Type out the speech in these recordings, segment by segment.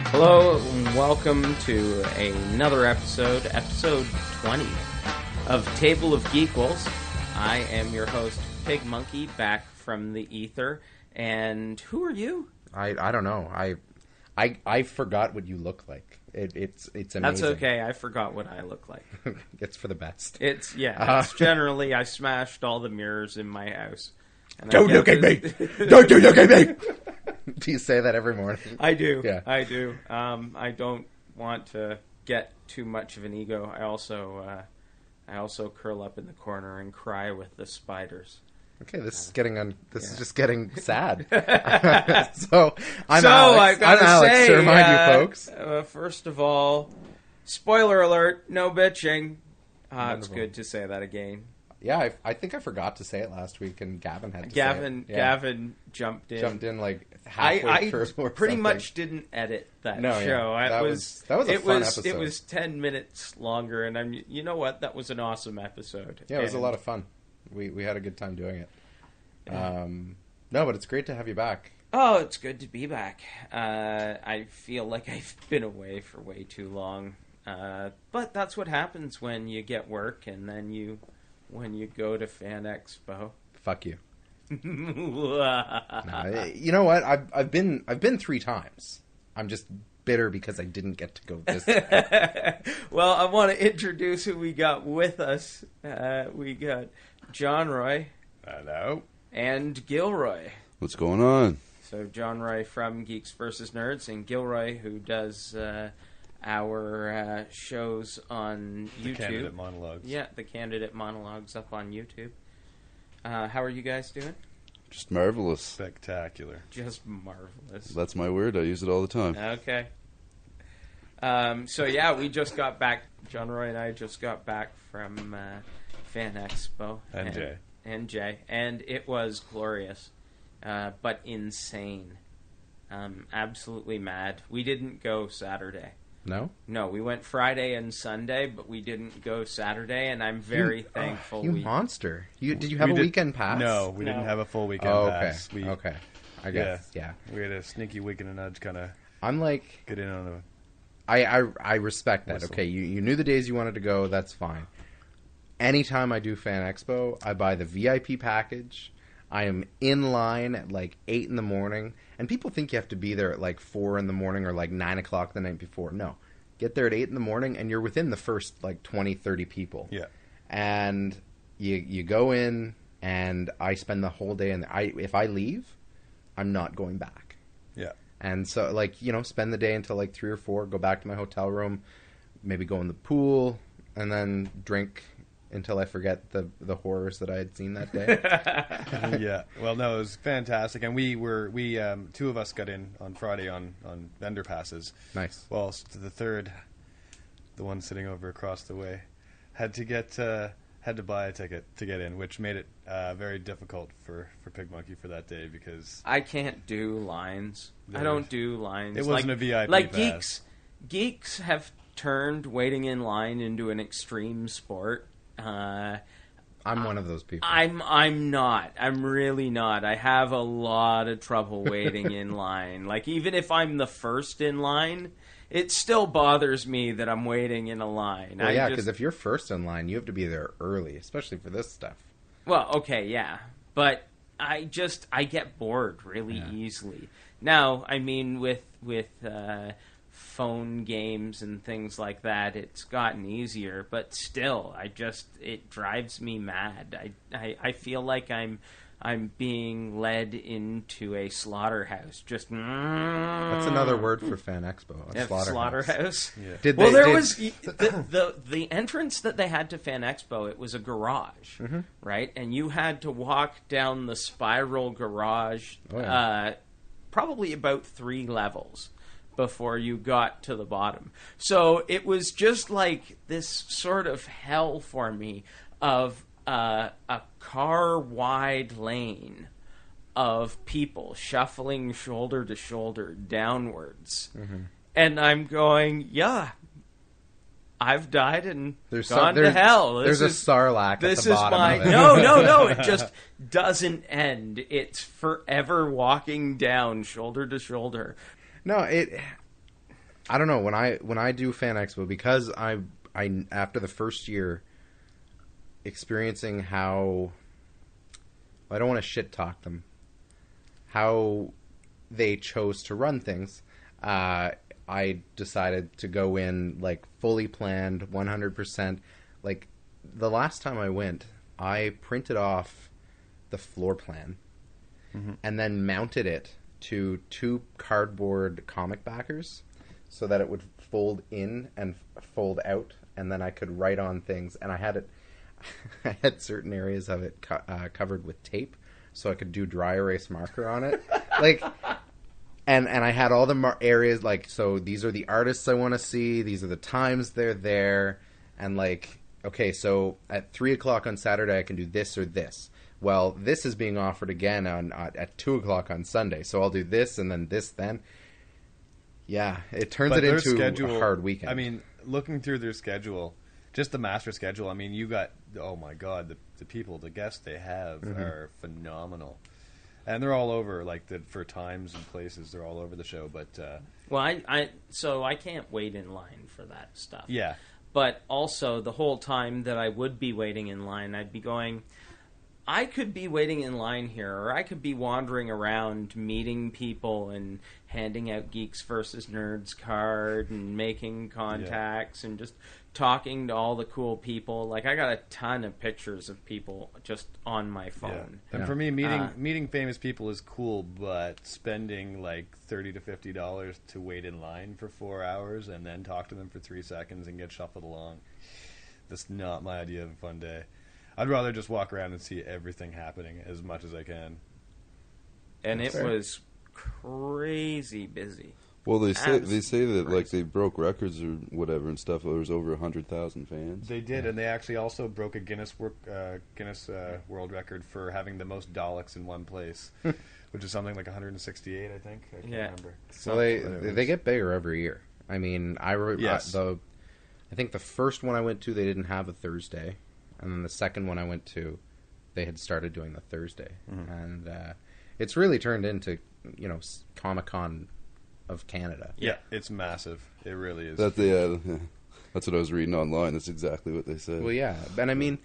Hello, and welcome to another episode 20 of Table of Geequals. I am your host, PigMonkey, back from the ether. And who are you? I don't know. I forgot what you look like. It's amazing. That's okay. I forgot what I look like. It's for the best. It's generally I smashed all the mirrors in my house. And Don't look at me! Don't you look at me! Do you say that every morning? I do. Yeah. I do. I don't want to get too much of an ego. I also curl up in the corner and cry with the spiders. Okay, this is just getting sad. So I'm Alex. I've got to say, to remind you folks. First of all, spoiler alert: no bitching. It's Wonderful. good to say that again. Yeah, I think I forgot to say it last week, and Gavin had to say it. Yeah. Gavin jumped in like halfway through. I pretty much didn't edit that show. Yeah. That was a fun episode. It was 10 minutes longer, and you know what? That was an awesome episode. Yeah, it was a lot of fun. We had a good time doing it. No, but it's great to have you back. Oh, it's good to be back. I feel like I've been away for way too long. But that's what happens when you get work and then when you go to Fan Expo. Fuck you. No, you know what? I've been 3 times. I'm just bitter because I didn't get to go this time. Well, I want to introduce who we got with us. We got John Roy. Hello. And Gilroy. What's going on? So John Roy from Geeks vs. Nerds, and Gilroy, who does our shows on YouTube. The Candidate Monologues. Yeah, the Candidate Monologues up on YouTube. How are you guys doing? Just marvelous. Spectacular. Just marvelous. That's my word. I use it all the time. Okay. So yeah, we just got back. John Roy and I just got back from Fan Expo. And Jay. And it was glorious, but insane. Absolutely mad. We didn't go Saturday. No? No, we went Friday and Sunday, but we didn't go Saturday, and I'm very thankful. You monster. Did you have a weekend pass? No, we didn't have a full weekend pass. Okay. I guess, yeah. We had a sneaky weekend and nudge kind of get in on the... I respect that. Whistle. Okay, you knew the days you wanted to go, that's fine. Anytime I do Fan Expo, I buy the VIP package. I am in line at like 8 in the morning. And people think you have to be there at like 4 in the morning or like 9 o'clock the night before. No. Get there at 8 in the morning and you're within the first like 20, 30 people. Yeah. And you go in and I spend the whole day. And if I leave, I'm not going back. Yeah. And so like, spend the day until like 3 or 4, go back to my hotel room, maybe go in the pool, and then drink until I forget the horrors that I had seen that day. Yeah. Well, no, it was fantastic. And we 2 of us got in on Friday on vendor passes. Nice. Well, the third, the one sitting over across the way, had to buy a ticket to get in, which made it very difficult for PigMonkey for that day because I can't do lines. I don't do lines. It wasn't a VIP like pass. Geeks have turned waiting in line into an extreme sport. I'm one of those people. I'm not. I'm really not. I have a lot of trouble waiting in line. Like, even if I'm the first in line, it still bothers me that I'm waiting in a line. Well, yeah, because if you're first in line, you have to be there early, especially for this stuff. Well, okay, yeah. But I get bored really easily. Now, I mean, with phone games and things like that, it's gotten easier, but still, it drives me mad. I feel like I'm being led into a slaughterhouse. Just that's another word for Fan Expo. Slaughterhouse. Yeah. Was the entrance that they had to Fan Expo. It was a garage, right? And you had to walk down the spiral garage, probably about 3 levels before you got to the bottom. So it was just like this sort of hell for me of a car-wide lane of people shuffling shoulder to shoulder downwards. And I'm going, I've died and gone to hell. There's a Sarlacc at the bottom of it. No. It just doesn't end. It's forever walking down shoulder to shoulder. No, I don't know, when I do Fan Expo, because I after the first year experiencing how, I don't want to shit talk them, how they chose to run things, I decided to go in like fully planned, 100%. Like the last time I went, I printed off the floor plan and then mounted it to 2 cardboard comic backers so that it would fold in and fold out, and then I could write on things. And I had certain areas of it covered with tape, so I could do dry erase marker on it, like. And I had all the areas, like, so these are the artists I want to see, these are the times they're there, and, like, okay, so at 3 o'clock on Saturday I can do this or this. Well, this is being offered again at 2 o'clock on Sunday, so I'll do this and then this then. Yeah, it turns it into a hard weekend. I mean, looking through their schedule, just the master schedule, I mean, you got, oh my God, the people, the guests they have are phenomenal. And they're all over, like, for times and places, they're all over the show. But well, so I can't wait in line for that stuff. Yeah. But also, the whole time that I would be waiting in line, I'd be going, I could be waiting in line here, or I could be wandering around meeting people and handing out Geeks versus Nerds card and making contacts and just talking to all the cool people. Like, I got a ton of pictures of people just on my phone. Yeah. And for me, meeting famous people is cool, but spending like $30 to $50 to wait in line for 4 hours and then talk to them for 3 seconds and get shuffled along, that's not my idea of a fun day. I'd rather just walk around and see everything happening as much as I can. And it was crazy busy. Well, they say that like they broke records or whatever and stuff. There was over 100,000 fans. They did, and they actually also broke a Guinness World Record for having the most Daleks in one place, which is something like 168, I think. I can't remember. So they get bigger every year. I mean, I think the first one I went to, they didn't have a Thursday. And then the second one I went to, they had started doing the Thursday. And it's really turned into, Comic-Con of Canada. Yeah, it's massive. It really is. That's what I was reading online. That's exactly what they said. Well, yeah. And I mean,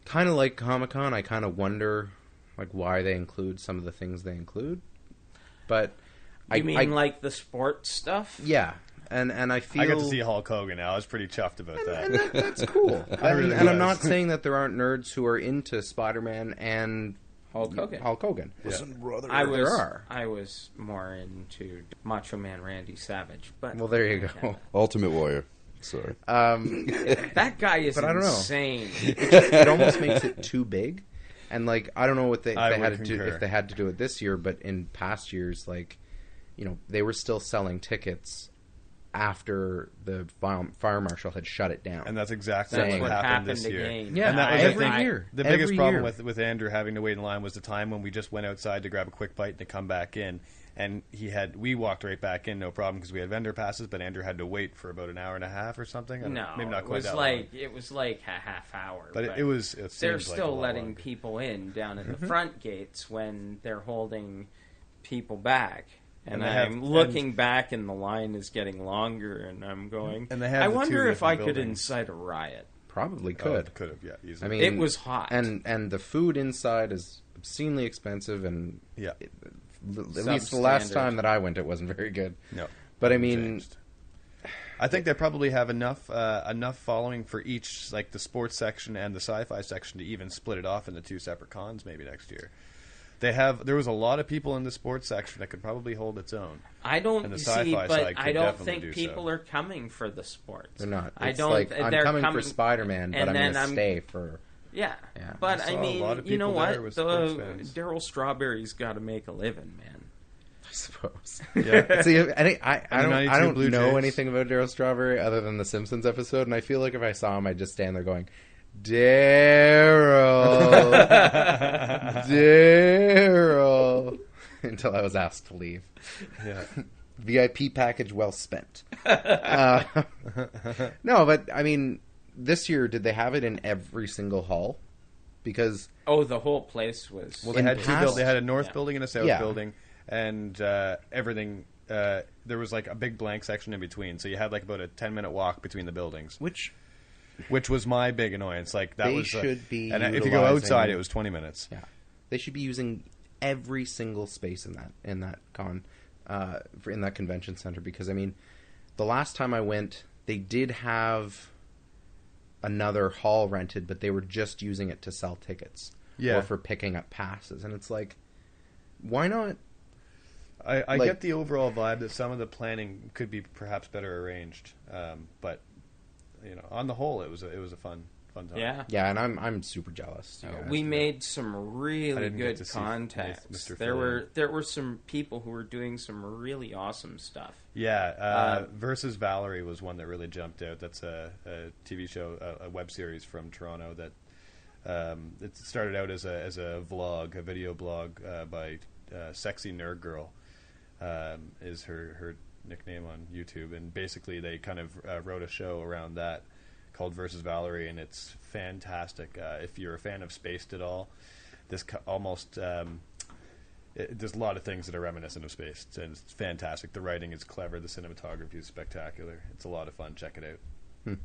kind of like Comic-Con, I kind of wonder like why they include some of the things they include. But you mean like the sports stuff? Yeah. And I feel I got to see Hulk Hogan now. I was pretty chuffed about that. And that's cool. And I'm not saying that there aren't nerds who are into Spider-Man and Hulk Hogan. Listen, brother. I was more into Macho Man Randy Savage. But well, there you go. Ultimate Warrior. Sorry. That guy is insane. It almost makes it too big. And like I don't know what they had to do if they had to do it this year, but in past years, like they were still selling tickets after the fire marshal had shut it down. And that's exactly what happened this year. Again. Yeah, and that was, every year. The biggest problem with Andrew having to wait in line was the time when we just went outside to grab a quick bite and to come back in. And we walked right back in, no problem, because we had vendor passes, but Andrew had to wait for about an hour and a half or something. Maybe not quite that long. It was like a half hour. But they're still letting people in down at the front gates when they're holding people back. And I'm looking back, and the line is getting longer, and I'm going, I wonder if I could incite a riot. Probably could. Could have, yeah, easily. I mean, it was hot. And the food inside is obscenely expensive, and at least the last time that I went, it wasn't very good. No. But I mean, I think they probably have enough following for each, like the sports section and the sci-fi section, to even split it off into 2 separate cons maybe next year. There was a lot of people in the sports section that could probably hold its own. I don't think people are coming for the sports. They're not. I'm coming for Spider-Man, but I'm going to stay for. Yeah. But I mean, you know what? Daryl Strawberry's got to make a living, man. I suppose. Yeah. See, I don't know anything about Daryl Strawberry other than the Simpsons episode, and I feel like if I saw him, I'd just stand there going, Daryl, until I was asked to leave. Yeah. VIP package well spent. No, but I mean, this year, did they have it in every single hall? Because the whole place was. Well, they had 2 buildings. They had a north building and a south building, and everything there was like a big blank section in between, so you had like about a 10-minute walk between the buildings, which was my big annoyance. Like that They was should be and if you go utilizing- outside, it was 20 minutes. Yeah, they should be using every single space in that convention center, because I mean, the last time I went, they did have another hall rented, but they were just using it to sell tickets or for picking up passes, and it's like, why not? I get the overall vibe that some of the planning could be perhaps better arranged, but on the whole, it was a fun time. Yeah, and I'm super jealous. We made some really good get to see contacts. Mr. There were some people who were doing some really awesome stuff. Yeah, Versus Valerie was one that really jumped out. That's a TV show, a web series from Toronto that it started out as a vlog, a video blog by Sexy Nerd Girl. Is her nickname on YouTube, and basically they kind of wrote a show around that called Versus Valerie, and it's fantastic. If you're a fan of Spaced at all, this almost there's a lot of things that are reminiscent of Spaced, and it's fantastic. The writing is clever, the cinematography is spectacular. It's a lot of fun. Check it out.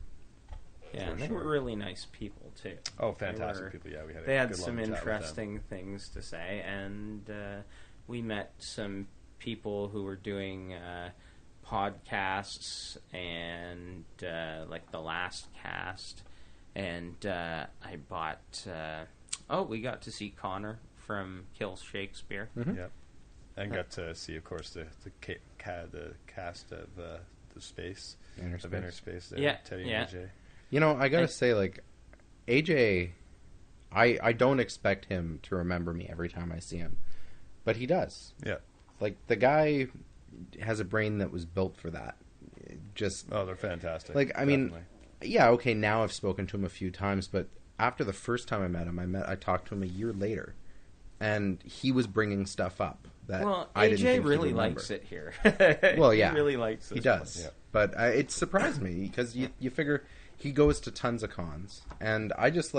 Yeah, and they were really nice people too. Oh, fantastic people! Yeah, they had some interesting things to say, and we met some people who were doing podcasts and like The Last Cast, and I bought we got to see Connor from Kill Shakespeare. Yeah, and got to see, of course, the cast of the Inner Space there. Yeah, Teddy and AJ. I gotta say, like, AJ, I don't expect him to remember me every time I see him, but he does. Yeah. Like, the guy has a brain that was built for that. They're fantastic. Like, I mean, yeah, okay, now I've spoken to him a few times, but after the first time I met him, I talked to him a year later, and he was bringing stuff up that I didn't think AJ really he'd remember. likes it here. Well, yeah, he really likes this. He does, yeah. But it surprised me, because you figure he goes to tons of cons, and I just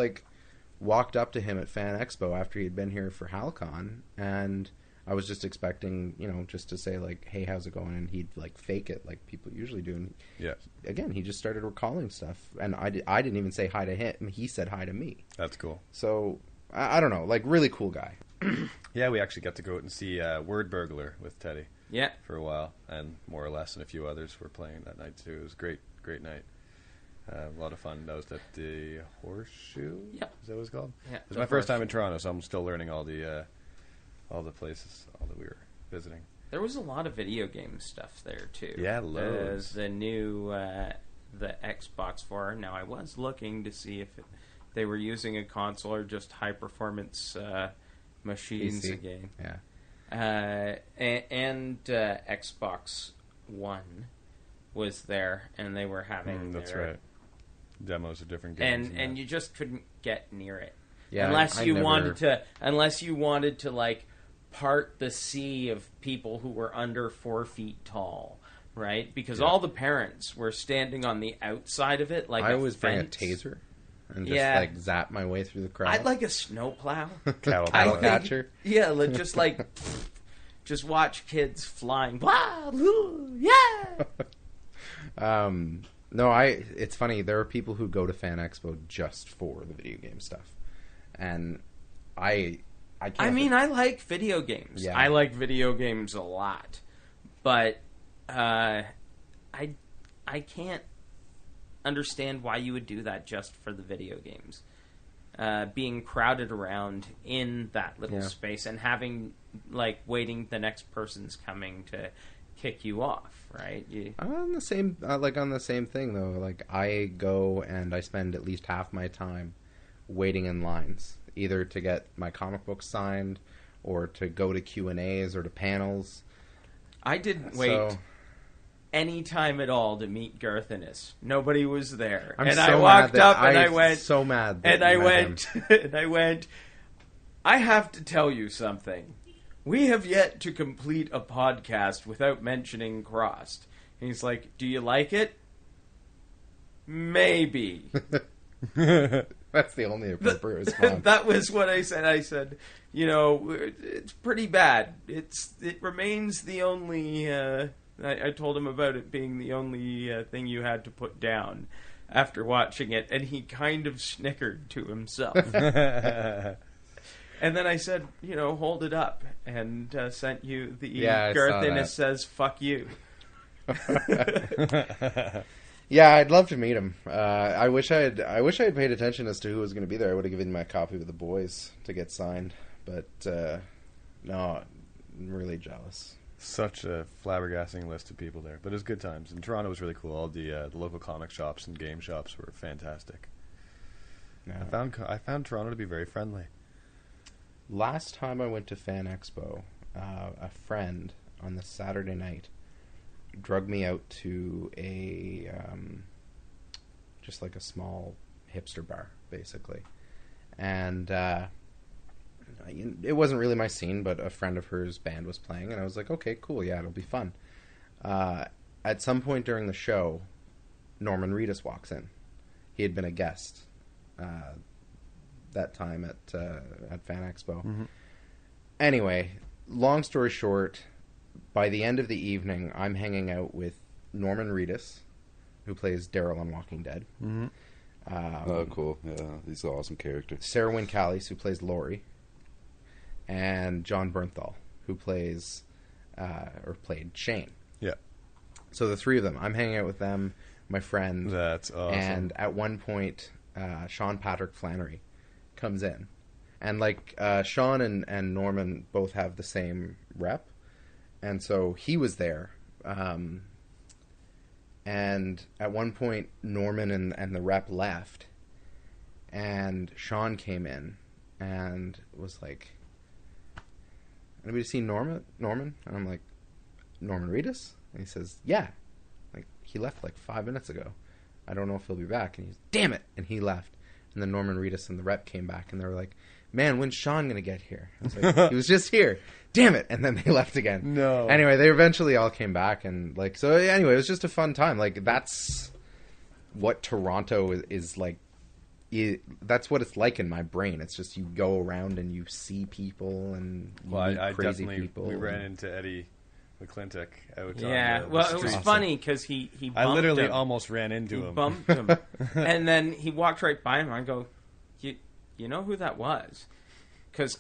walked up to him at Fan Expo after he'd been here for HalCon, and I was just expecting, just to say, like, hey, how's it going? And he'd, fake it like people usually do. And again, he just started recalling stuff. And I didn't even say hi to him. He said hi to me. That's cool. So, I don't know. Really cool guy. Yeah, we actually got to go out and see Word Burglar with Teddy. Yeah. For a while. And more or less, and a few others were playing that night, too. It was a great night. A lot of fun. That was at the Horseshoe? Yep. Is that what it's called? Yeah. It was my first time in Toronto, so I'm still learning all the places, all that we were visiting. There was a lot of video game stuff there too. Yeah, loads. The new the Xbox 4. Now I was looking to see if they were using a console or just high performance machines PC. again. Yeah. And Xbox One was there, and they were having that's right. Demos of different games, and you just couldn't get near it. Yeah, unless I you never... wanted to part the sea of people who were under 4 feet tall, right? Because all the parents were standing on the outside of it, like I always bring a fence. taser and just zap my way through the crowd. I'd like a snowplow. Cattle catcher. Yeah, just watch kids flying. Yeah. No, it's funny. There are people who go to Fan Expo just for the video game stuff, and I can't. I mean, I like video games. Yeah. I like video games a lot, but I can't understand why you would do that just for the video games. Being crowded around in that little space and having waiting the next person's coming to kick you off, right? On the same thing though. I go and I spend at least half my time waiting in lines, either to get my comic book signed or to go to Q&As or to panels. I didn't wait any time at all to meet Garth Ennis. Nobody was there. I walked up and I went so mad and I went I have to tell you something. We have yet to complete a podcast without mentioning Crossed. And he's like, do you like it? Maybe. That's the only appropriate response. That was what I said. I said, it's pretty bad. It remains the only. I told him about it being the only thing you had to put down after watching it, and he kind of snickered to himself. And then I said, hold it up, and sent you the Garth Ennis says "fuck you." Yeah, I'd love to meet him. I wish I had paid attention as to who was going to be there. I would have given him my copy with the boys to get signed, but no, I'm really jealous. Such a flabbergasting list of people there, but it was good times. And Toronto was really cool. All the local comic shops and game shops were fantastic. Yeah. I found Toronto to be very friendly. Last time I went to Fan Expo, a friend on the Saturday night drugged me out to a just like a small hipster bar, basically, and it wasn't really my scene, but a friend of hers band was playing, and I was like, okay, cool, yeah, it'll be fun. At some point during the show, Norman Reedus walks in. He had been a guest that time at Fan Expo. Mm-hmm. Anyway, long story short, by the end of the evening, I'm hanging out with Norman Reedus, who plays Daryl on Walking Dead. Mm-hmm. Oh, cool. Yeah, he's an awesome character. Sarah Wynn Callies, who plays Laurie. And John Bernthal, who plays, or played Shane. Yeah. So the three of them. I'm hanging out with them, my friend. That's awesome. And at one point, Sean Patrick Flannery comes in. And Sean and Norman both have the same rep. And so he was there. And at one point, Norman and the rep left. And Sean came in and was like, anybody seen Norman? And I'm like, Norman Reedus? And he says, yeah. Like, he left 5 minutes ago. I don't know if he'll be back. And he's, damn it! And he left. And then Norman Reedus and the rep came back, and they were like, man, when's Sean going to get here? I was like, he was just here. Damn it! And then they left again. No. Anyway, they eventually all came back, and so anyway, it was just a fun time. That's what Toronto is like. That's what it's like in my brain. It's just you go around and you see people and I crazy definitely, people. We ran into Eddie McClintock out yeah, on well, the it was street. funny because he bumped I literally him. almost ran into He him. bumped him. And then he walked right by him. I go, you know who that was? Because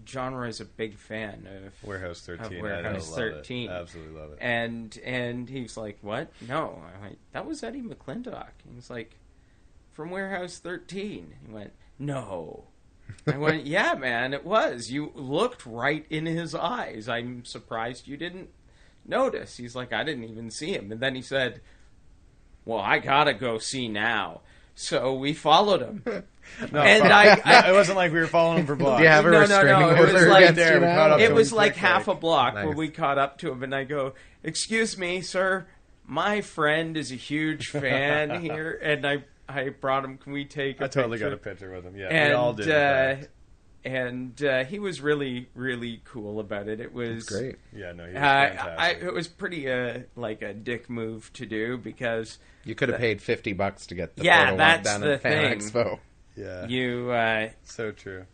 John Roy's a big fan of Warehouse 13. Warehouse 13. Absolutely love it. And he's like, what? No. I'm like, that was Eddie McClintock. He was like, from Warehouse 13. He went, no. I went, yeah, man, it was. You looked right in his eyes. I'm surprised you didn't notice. He's like, I didn't even see him. And then he said, well, I gotta go see now. So we followed him. No, and it wasn't like we were following him for blocks. Do you have a restraining It order was like against there, you we now? caught up to It him was like quickly. half a block Nice. when we caught up to him, and I go, excuse me, sir, my friend is a huge fan here, and I brought him, can we take a I totally picture? got a picture with him. Yeah, And, we all did. in fact. and he was really, really cool about it. It was Great. Yeah, no, he was fantastic. it was pretty like a dick move to do because You could have paid $50 to get the Yeah, photo that's down the at Fan thing. Expo. Yeah, you. so true.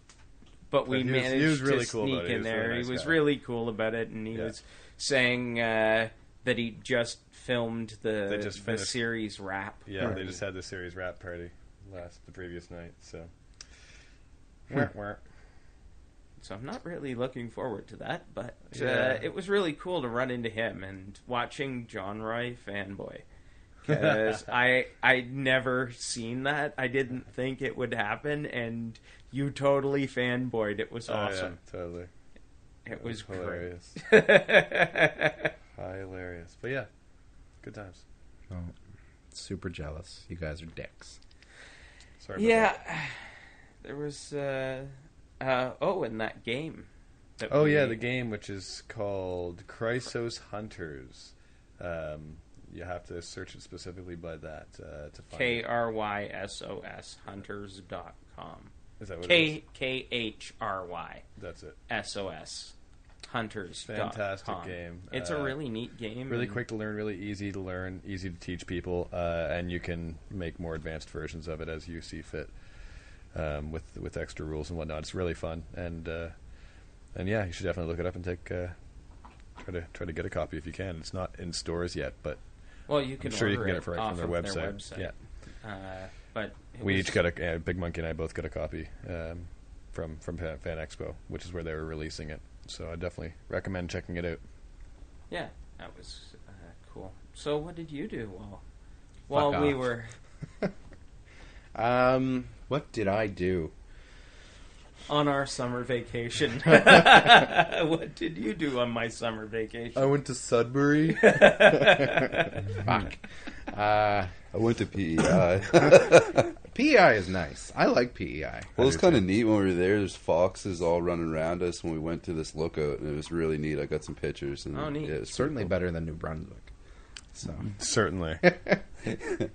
But we But he managed was really to cool sneak about it. He in was a there. really nice He was guy. really cool about it, and he Yeah. was saying that he just filmed They just the finished. series wrap. Yeah, party. they just had the series rap party the previous night. So, So I'm not really looking forward to that, but Yeah. it was really cool to run into him and watching John Roy fanboy. Because I'd never seen that. I didn't think it would happen, and you totally fanboyed. It was awesome. Oh, yeah, totally. It was hilarious. great. Hilarious. But yeah, good times. Oh, super jealous. You guys are dicks. Sorry about Yeah, that. there was in that game. Oh yeah, the game, which is called Chrysos Hunters. You have to search it specifically by that to find it. KRYSOS Hunters.com. Is that what it is? KHRY That's it. SOS Hunters.com. Fantastic game. It's a really neat game. Really quick to learn, really easy to learn, easy to teach people, and you can make more advanced versions of it as you see fit, with extra rules and whatnot. It's really fun, and yeah, you should definitely look it up and try to get a copy if you can. It's not in stores yet, but well, you can. I'm sure you can get it from their website. Yeah, but we each got PigMonkey and I both got a copy from Fan Expo, which is where they were releasing it. So I definitely recommend checking it out. Yeah, that was cool. So what did you do while we were? What did I do? On our summer vacation. What did you do on my summer vacation? I went to Sudbury. Fuck. I went to PEI. PEI is nice. I like PEI. Well, it's kind of neat when we were there. There's foxes all running around us when we went to this lookout, and it was really neat. I got some pictures. And, oh, neat. Yeah, it's certainly better than New Brunswick. So certainly.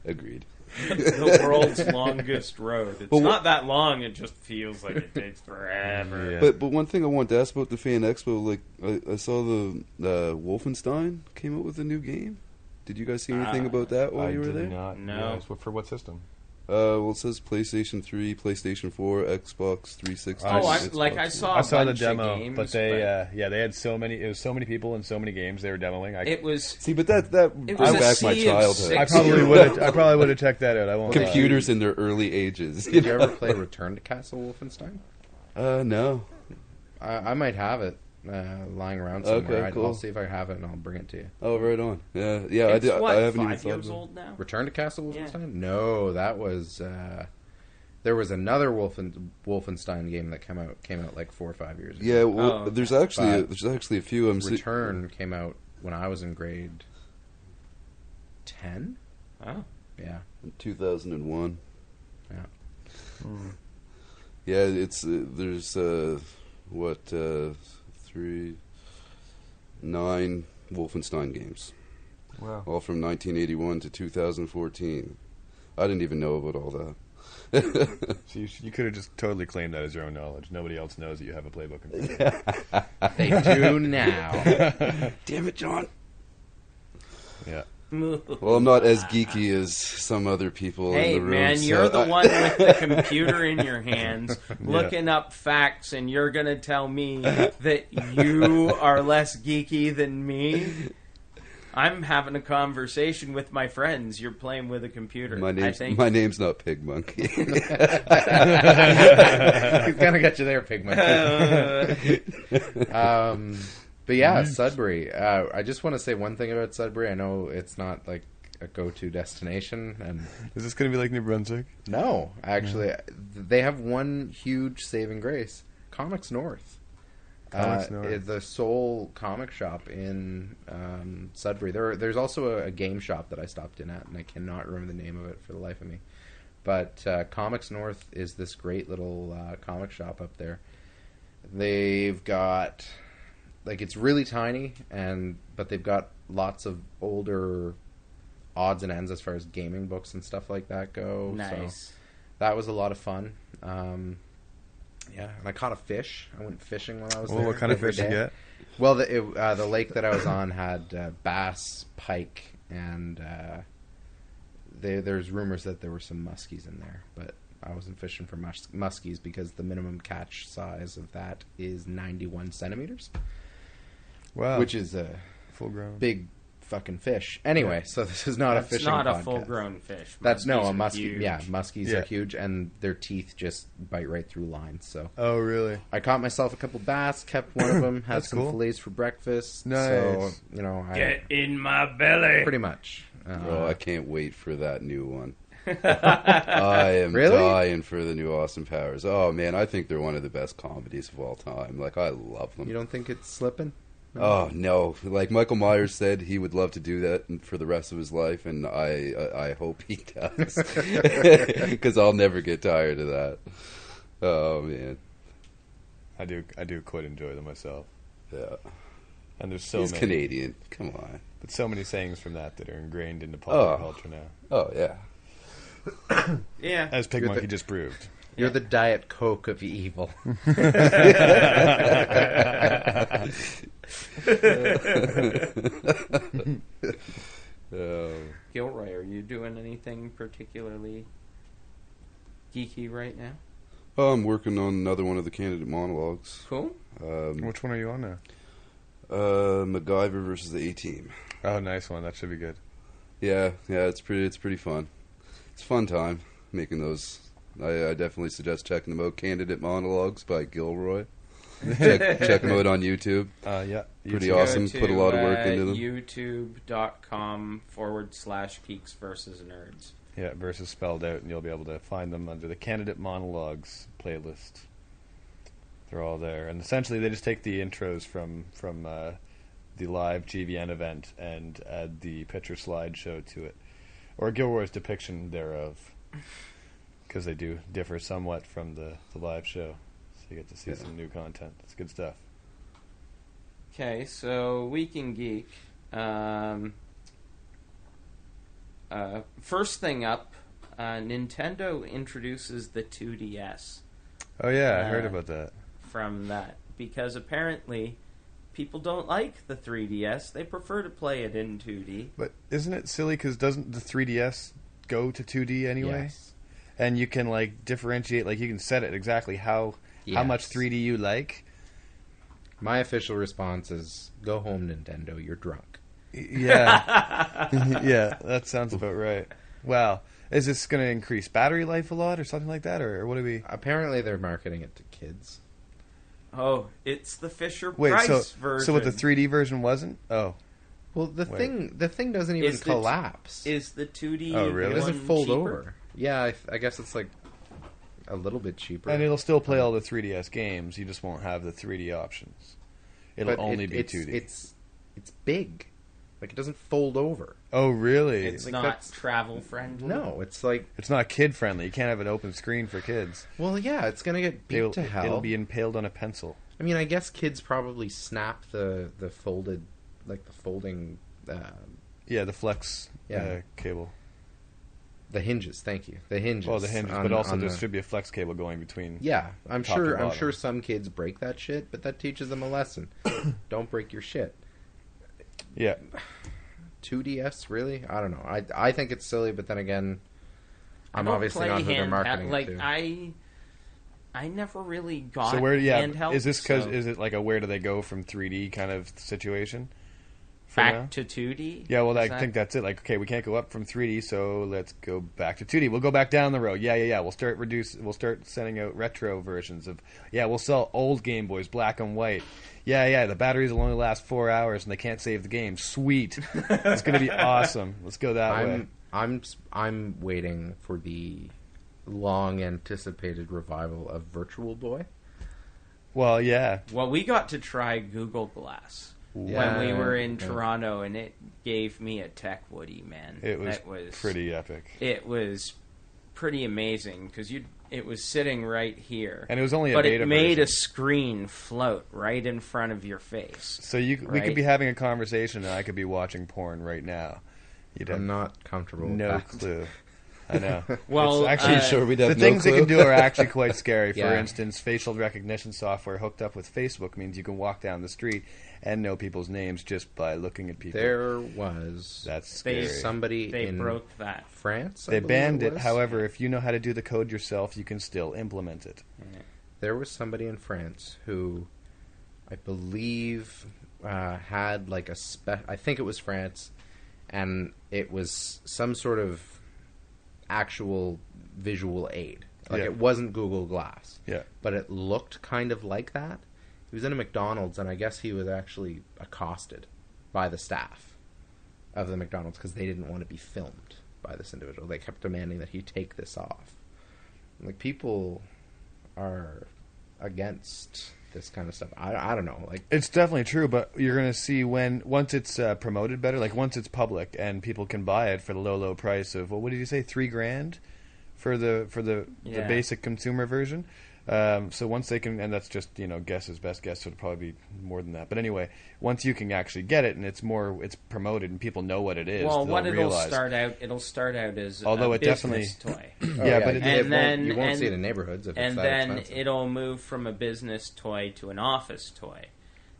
Agreed. The world's longest road. It's not that long. It just feels like it takes forever. Yeah. But one thing I wanted to ask about the Fan Expo, like I saw the Wolfenstein came out with a new game. Did you guys see anything about that while you were there? Not. No. Yes. For what system? Well, it says PlayStation 3, PlayStation 4, Xbox 360. I saw the bunch demo, of games, but they they had so many. It was so many people and so many games they were demoing. But that brought back my childhood. I probably would have checked that out. I won't. Computers in their early ages. Did you ever play Return to Castle Wolfenstein? No. I might have it lying around somewhere. Okay, cool. I'll see if I have it and I'll bring it to you. Oh, right on. Yeah. It's I haven't even 5 thought years of it. old now. Return to Castle Wolfenstein? Yeah. No, that was. There was another Wolfenstein game that came out like 4 or 5 years ago. Yeah, well, there's actually a few. Return came out when I was in grade 10. Oh, yeah, 2001. Yeah. Yeah, it's there's 9 Wolfenstein games. Wow. All from 1981 to 2014. I didn't even know about all that. So you could have just totally claimed that as your own knowledge. Nobody else knows that you have a playbook in front of you. They do now. Damn it, John. Yeah. Well, I'm not as geeky as some other people in the room. Hey, man, you're the one with the computer in your hands looking up facts, and you're going to tell me that you are less geeky than me? I'm having a conversation with my friends. You're playing with a computer. My name's not PigMonkey. He's going to get you there, PigMonkey. But yeah, Sudbury. I just want to say one thing about Sudbury. I know it's not like a go-to destination. And is this going to be like New Brunswick? No, actually. They have one huge saving grace. Comics North. The sole comic shop in Sudbury. There's also a game shop that I stopped in at, and I cannot remember the name of it for the life of me. But Comics North is this great little comic shop up there. They've got, like, it's really tiny, but they've got lots of older odds and ends as far as gaming books and stuff like that go. Nice. So that was a lot of fun. Yeah, and I caught a fish. I went fishing while I was there. What kind of fish did you get? Well, the lake that I was on had bass, pike, and there's rumors that there were some muskies in there, but I wasn't fishing for muskies because the minimum catch size of that is 91 centimeters. Wow. Which is a full-grown big fucking fish. Anyway, so this is not a fishing podcast. That's not a full-grown fish. That's a muskie. Huge. Yeah, muskies are huge, and their teeth just bite right through lines. So. Oh, really? I caught myself a couple bass, kept one of them, had some fillets for breakfast. Nice. So, get in my belly. Pretty much. I can't wait for that new one. I am dying for the new Austin Powers. Oh, man, I think they're one of the best comedies of all time. Like, I love them. You don't think it's slipping? No. Oh, no. Like Michael Myers said, he would love to do that for the rest of his life, and I hope he does. Because I'll never get tired of that. Oh, man. I do quite enjoy them myself. Yeah. And there's so He's many. Canadian. Come on. But so many sayings from that are ingrained into popular culture now. Oh, yeah. Yeah. As PigMonkey just proved. You're the Diet Coke of evil. Gilroy, are you doing anything particularly geeky right now? I'm working on another one of the candidate monologues. Cool. Which one are you on now? MacGyver versus the A-Team. Oh, nice one. That should be good. Yeah, it's pretty fun. It's a fun time making those. I definitely suggest checking them out. Candidate Monologues by Gilroy. Check them out on YouTube. Yeah. Pretty awesome. Put a lot of work into them. YouTube.com/Geeks versus Nerds. Yeah, versus spelled out, and you'll be able to find them under the Candidate Monologues playlist. They're all there. And essentially, they just take the intros from the live GVN event and add the picture slideshow to it. Or Gilroy's depiction thereof. Because they do differ somewhat from the live show. So you get to see some new content. It's good stuff. Okay, so Week in Geek. First thing up, Nintendo introduces the 2DS. Oh yeah, I heard about that. From that. Because apparently people don't like the 3DS. They prefer to play it in 2D. But isn't it silly because doesn't the 3DS go to 2D anyway? Yes. And you can like differentiate, like you can set it exactly how much 3D you like. My official response is, go home, Nintendo, you're drunk. Yeah. Yeah, that sounds about right. Wow. Is this going to increase battery life a lot or something like that? Or what do we... Apparently they're marketing it to kids. Oh, it's the Fisher-Price version. So what the 3D version wasn't? Oh. Well, the thing doesn't even collapse. Is the 2D Oh, really? It doesn't one fold cheaper? over. Yeah, I guess it's like a little bit cheaper. And it'll still play all the 3DS games. You just won't have the 3D options. It'll But only be 2D. It's big. Like, it doesn't fold over. Oh, really? It's Like, not that's- travel friendly. No, it's like... It's not kid friendly. You can't have an open screen for kids. Well, yeah, it's going to get beat to hell. It'll be impaled on a pencil. I mean, I guess kids probably snap the folded... Like, the folding... Yeah, the flex Yeah. cable. The hinges, thank you. The hinges. Oh, the hinges, on- but also on there the- should be a flex cable going between. Yeah, I'm top to sure bottom. some kids break that shit, but that teaches them a lesson. Don't break your shit. Yeah. 2DS, really? I don't know. I think it's silly, but then again, I'm obviously not who they're marketing like it to. I never really got So where? Yeah. handheld. Is this because so is it like a where do they go from 3D kind of situation? For now? back to 2D? Yeah, well, Is I think that's it. Like, okay, we can't go up from 3D, so let's go back to 2D. We'll go back down the road. Yeah. We'll start sending out retro versions of. Yeah, we'll sell old Game Boys, black and white. Yeah. The batteries will only last 4 hours, and they can't save the game. Sweet, it's gonna be awesome. Let's go that way. I'm waiting for the long anticipated revival of Virtual Boy. Well, yeah. Well, we got to try Google Glass Yeah, when we were in yeah. Toronto, and it gave me a tech woody, man. It was, That was pretty epic. It was pretty amazing because it was sitting right here, And it was only a but beta it made a version. screen float right in front of your face. So we right? could be having a conversation, and I could be watching porn right now. You'd have I'm not comfortable with no that. clue. I know. Well, It's actually, sure we'd have the no things they clue? can do are actually quite scary. For Yeah. instance, facial recognition software hooked up with Facebook means you can walk down the street and know people's names just by looking at people. There was That's They- scary. somebody They in broke that. France. I They believe banned it. was. However, if you know how to do the code yourself, you can still implement it. There was somebody in France who, I believe, had like I think it was France, and it was some sort of actual visual aid. Like Yeah. it wasn't Google Glass, Yeah. but it looked kind of like that. He was in a McDonald's, and I guess he was actually accosted by the staff of the McDonald's because they didn't want to be filmed by this individual. They kept demanding that he take this off. Like, people are against this kind of stuff. I don't know. Like, It's definitely true, but you're going to see once it's promoted better, like once it's public and people can buy it for the low price of, well, what did you say, $3,000 for the Yeah. basic consumer version? So once they can, and that's just guesses, best guess, so it'll probably be more than that. But anyway, once you can actually get it and it's promoted and people know what it is. Well, what it'll start out as although a it business definitely, toy. but you won't see it in neighborhoods if it's that expensive. It'll move from a business toy to an office toy.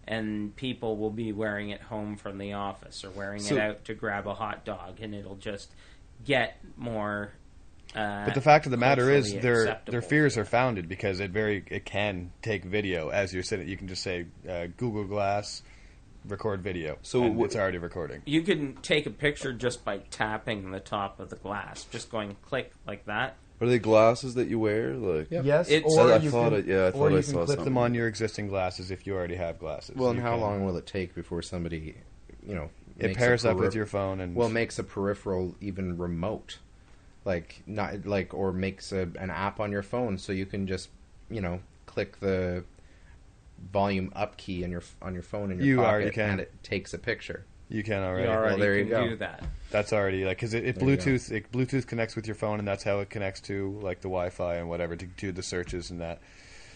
And people will be wearing it home from the office or wearing it out to grab a hot dog, and it'll just get more. But the fact of the matter is, their fears are founded because it can take video as you're sitting. You can just say Google Glass, record video, and it's already recording. You can take a picture just by tapping the top of the glass, just going click like that. Are they glasses that you wear? Like yes, I thought you can saw clip something. them on your existing glasses if you already have glasses. Well, and how long will it take before somebody, it pairs up with your phone and makes a peripheral even remote, or makes an app on your phone so you can just click the volume up key on your phone in your pocket and it takes a picture. You can already. Well, there you go. Do that. That's already because it Bluetooth connects with your phone, and that's how it connects to the Wi-Fi and whatever to do the searches and that.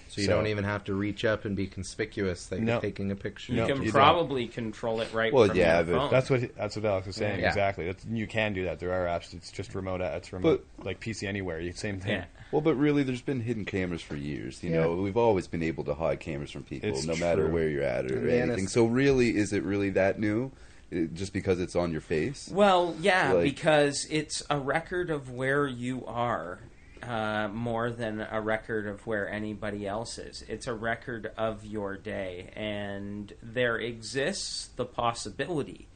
So you don't even have to reach up and be conspicuous that you're taking a picture. You can probably control it from your phone. That's what Alex was saying. Yeah. Exactly. You can do that. There are apps. It's just remote. It's remote, like PC Anywhere. Same thing. Yeah. Well, but really, there's been hidden cameras for years. We've always been able to hide cameras from people, no matter where you're at or anything. So really, is it really that new? Just because it's on your face? Well, yeah, because it's a record of where you are more than a record of where anybody else is. It's a record of your day, and there exists the possibility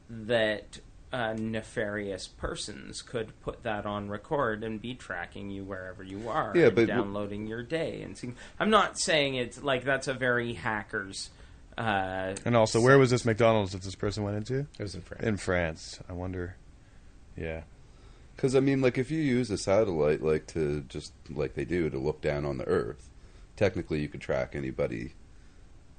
that nefarious persons could put that on record and be tracking you wherever you are, downloading your day and seeing. I'm not saying it's that's a very hackers. And also, where was this McDonald's that this person went into? It was in France. In France. I wonder. Yeah. Because, if you use a satellite, to just like they do, to look down on the Earth, technically you could track anybody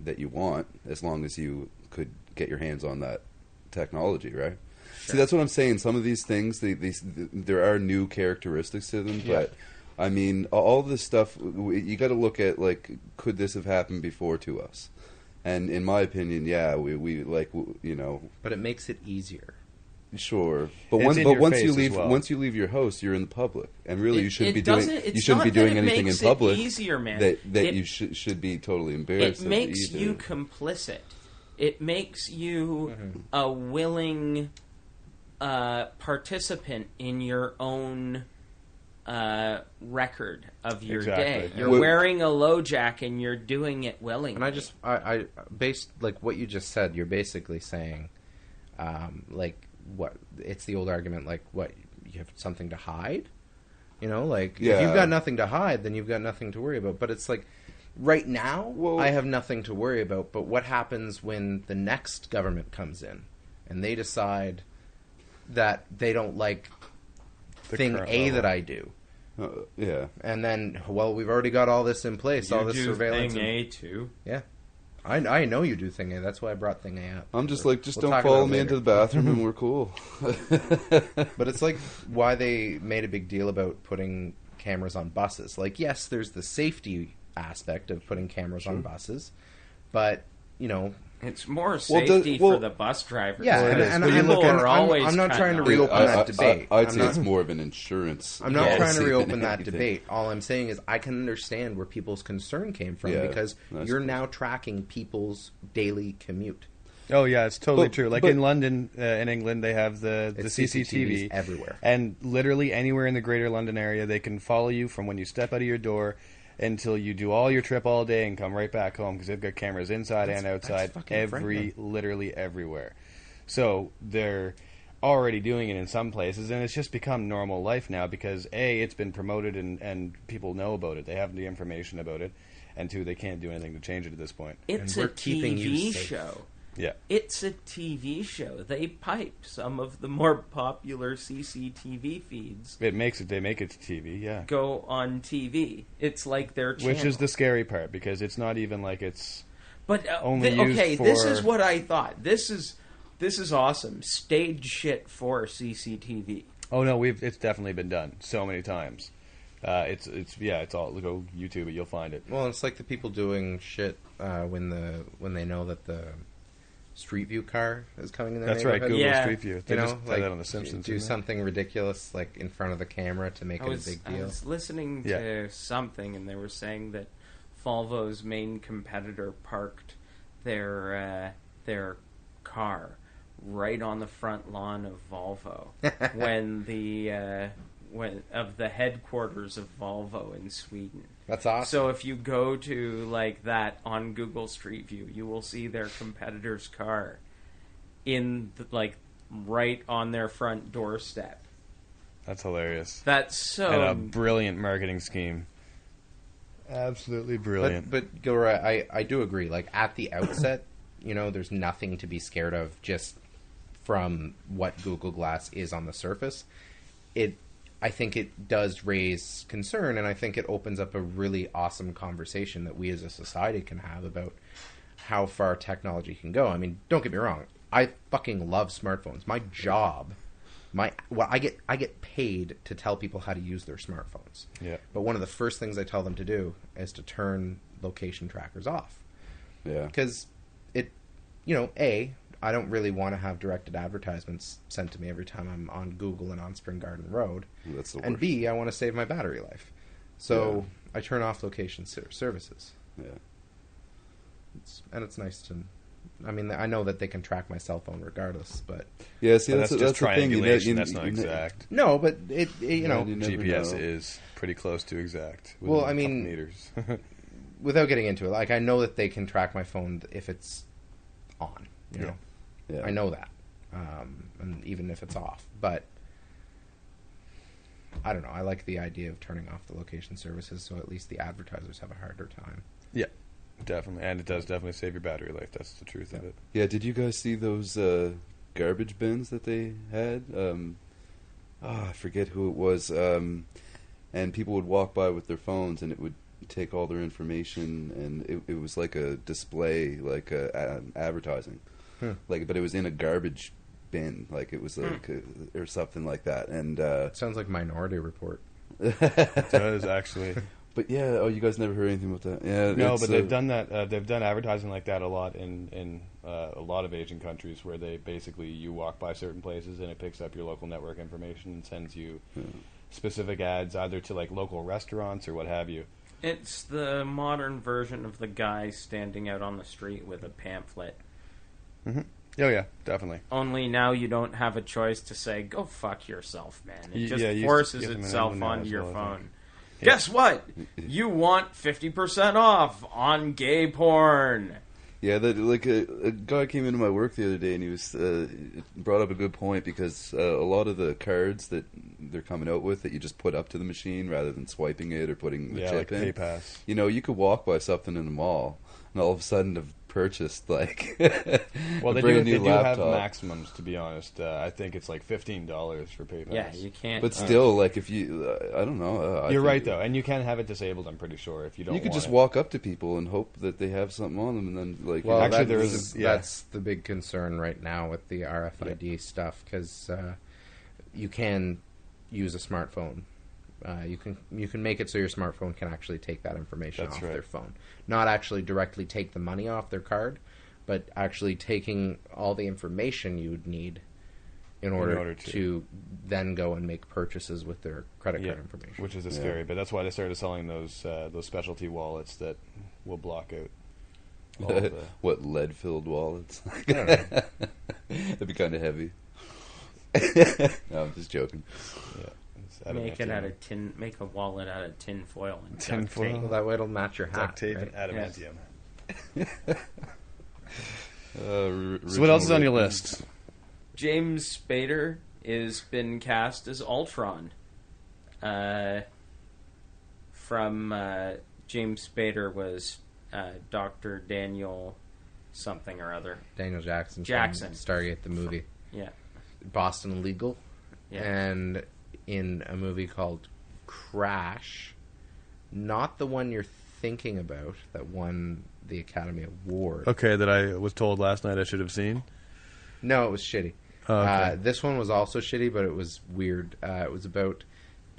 that you want as long as you could get your hands on that technology, right? Sure. See, that's what I'm saying. Some of these things, there are new characteristics to them, but, all this stuff, you got to look at, could this have happened before to us? And in my opinion, But it makes it easier. Sure, but once you leave your house, you're in the public, and really you shouldn't be doing anything in public. Easier, man. You should be totally embarrassed. It makes you complicit. It makes you a willing participant in your own record of your day. You're wearing a low jack and you're doing it willingly. And I based what you just said, you're basically saying, what it's the old argument, what you have something to hide, if you've got nothing to hide, then you've got nothing to worry about. But it's right now, I have nothing to worry about. But what happens when the next government comes in and they decide that they don't like thing A that I do? And then, we've already got all this in place, all this surveillance. Thing A too. Yeah. I know you do thing A. That's why I brought thing A up. I'm just don't follow me into the bathroom and we're cool. But it's why they made a big deal about putting cameras on buses. Yes, there's the safety aspect of putting cameras on buses, but, it's more safety for the bus drivers. Yeah, and I'm not trying to reopen that debate. I'd say it's more of an insurance. I'm not trying to reopen that debate. All I'm saying is I can understand where people's concern came from because you're now tracking people's daily commute. Oh, yeah, it's totally true. In London, in England, they have the CCTV everywhere. And literally anywhere in the greater London area, they can follow you from when you step out of your door until you do all your trip all day and come right back home because they've got cameras inside and outside, literally everywhere. So they're already doing it in some places, and it's just become normal life now because A, it's been promoted and people know about it. They have the information about it, and 2, they can't do anything to change it at this point. It's a TV show. Yeah. It's a TV show. They pipe some of the more popular CCTV feeds. They make it to TV, yeah. Go on TV. It's like their channel. Which is the scary part because it's not even it's but only used for... this is what I thought. This is awesome. Stage shit for CCTV. Oh no, it's definitely been done so many times. It's all go YouTube it, you'll find it. Well, it's like the people doing shit when they know that the Street View car is coming in their That's right, neighborhood. Google Street View. They You know, just had like that on The Simpsons. do didn't they? something ridiculous like in front of the camera to make it a big I deal. was listening to something, and they were saying that Volvo's main competitor parked their car right on the front lawn of Volvo when the headquarters of Volvo in Sweden. That's awesome. So if you go to like that on Google Street View, you will see their competitor's car in right on their front doorstep. That's hilarious. That's so And a brilliant marketing scheme. Absolutely brilliant. But Gilroy, I do agree. Like at the outset, there's nothing to be scared of just from what Google Glass is on the surface. I think it does raise concern, and I think it opens up a really awesome conversation that we as a society can have about how far technology can go. I mean, don't get me wrong. I fucking love smartphones. My job, I get paid to tell people how to use their smartphones. Yeah. But one of the first things I tell them to do is to turn location trackers off. Yeah. Because I don't really want to have directed advertisements sent to me every time I'm on Google and on Spring Garden Road. That's the worst. And B, I want to save my battery life. So I turn off location services. Yeah. It's nice to... I mean, I know that they can track my cell phone regardless, but... Yeah, see, that's just the thing. triangulation. That's not exact. No, but it you never GPS know. is pretty close to exact. Well, within I a couple mean- meters. without getting into it, like, I know that they can track my phone if it's on, you know? Yeah. I know that. And even if it's off. But I don't know. I like the idea of turning off the location services so at least the advertisers have a harder time. Yeah, definitely. And it does definitely save your battery life. That's the truth of it. Yeah, did you guys see those garbage bins that they had? I forget who it was. And people would walk by with their phones, and it would take all their information, and it was like a display, like advertising. Like, but it was in a garbage bin, like it was like or something like that. And Sounds like Minority Report. It does, actually. But yeah, you guys never heard anything about that? Yeah, No, it's, but they've done that. They've done advertising like that a lot in a lot of Asian countries, where they basically you walk by certain places and it picks up your local network information and sends you specific ads either to like local restaurants or what have you. It's the modern version of the guy standing out on the street with a pamphlet. Mm-hmm. Oh yeah, definitely. Only now you don't have a choice to say, go fuck yourself, man. It just Yeah, you forces get them in itself England now onto as your well, I phone. think. Guess what? You want 50% off on gay porn. Yeah, that like a guy came into my work the other day, and he was brought up a good point, because a lot of the cards that they're coming out with that you just put up to the machine rather than swiping it or putting the chip like in. PayPass. You could walk by something in the mall and all of a sudden have purchased like Well, they brand do new have laptop. maximums, to be honest. I think it's like $15 for PayPass. Yeah, you can't. But still, like if you, I don't know. I You're think right, though, and you can have it disabled. I'm pretty sure if you don't. You could want just it. walk up to people and hope that they have something on them, and then like Well, Actually, there that's, is a- that's the big concern right now with the RFID stuff, because you can use a smartphone. You can make it so your smartphone can actually take that information That's off right. their phone. Not actually directly take the money off their card, but actually taking all the information you would need in order to then go and make purchases with their credit card information. which is scary. But that's why they started selling those specialty wallets that will block out all of the... what, lead-filled wallets? I That'd be kind of heavy. No, I'm just joking. Yeah, it's Make it adamantium. out of tin. Make a wallet out of tin foil and Tin duct foil? tape. Well, that way it'll match your hat. Duct tape right? and adamantium. So So what else is on your list? James Spader has been cast as Ultron. From James Spader was Dr. Daniel something or other. Daniel Jackson. Jackson. From Stargate the movie. Yeah. Boston Legal. Yeah. And in a movie called Crash, not the one you're thinking about that won the Academy Award. Okay, that I was told last night I should have seen. No, it was shitty. Oh, okay. This one was also shitty, but it was weird. It was about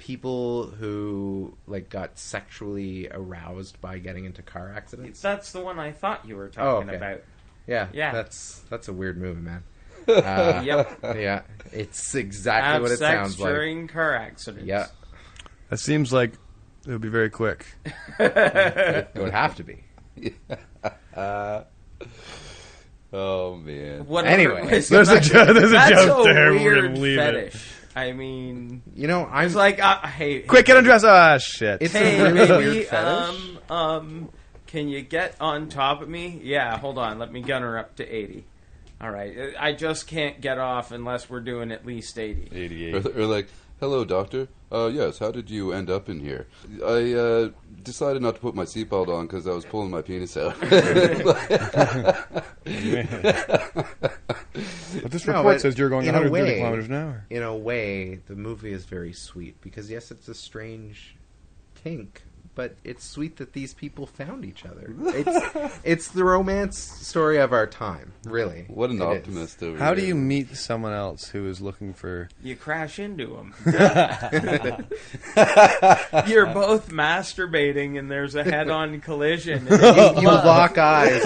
people who like got sexually aroused by getting into car accidents. That's the one I thought you were talking about. Yeah, Yeah. That's a weird movie, man. Yep. Yeah, it's exactly Have what it sex sounds like. during car accidents. Yeah, That seems like it would be very quick. it would have to be. Oh man. Whatever. Anyway. There's a joke there. That's We're a gonna weird leave fetish. it. I mean, You know, I'm it's like, hey, Quick, get undressed. Ah, shit. It's hey, a really baby, weird fetish. Can you get on top of me? Yeah, hold on. Let me gun her up to 80. All right. I just can't get off unless we're doing at least 80. 88. Or like, hello, doctor. Yes, how did you end up in here? I decided not to put my seatbelt on because I was pulling my penis out. But this No, report but says you're going in a 130 way- kilometers an hour. in a way, the movie is very sweet because yes, it's a strange kink, but it's sweet that these people found each other. It's the romance story of our time, really. What an It is. optimist over How do here. you meet someone else who is looking for... You crash into them. You're both masturbating, and there's a head-on collision. You lock eyes.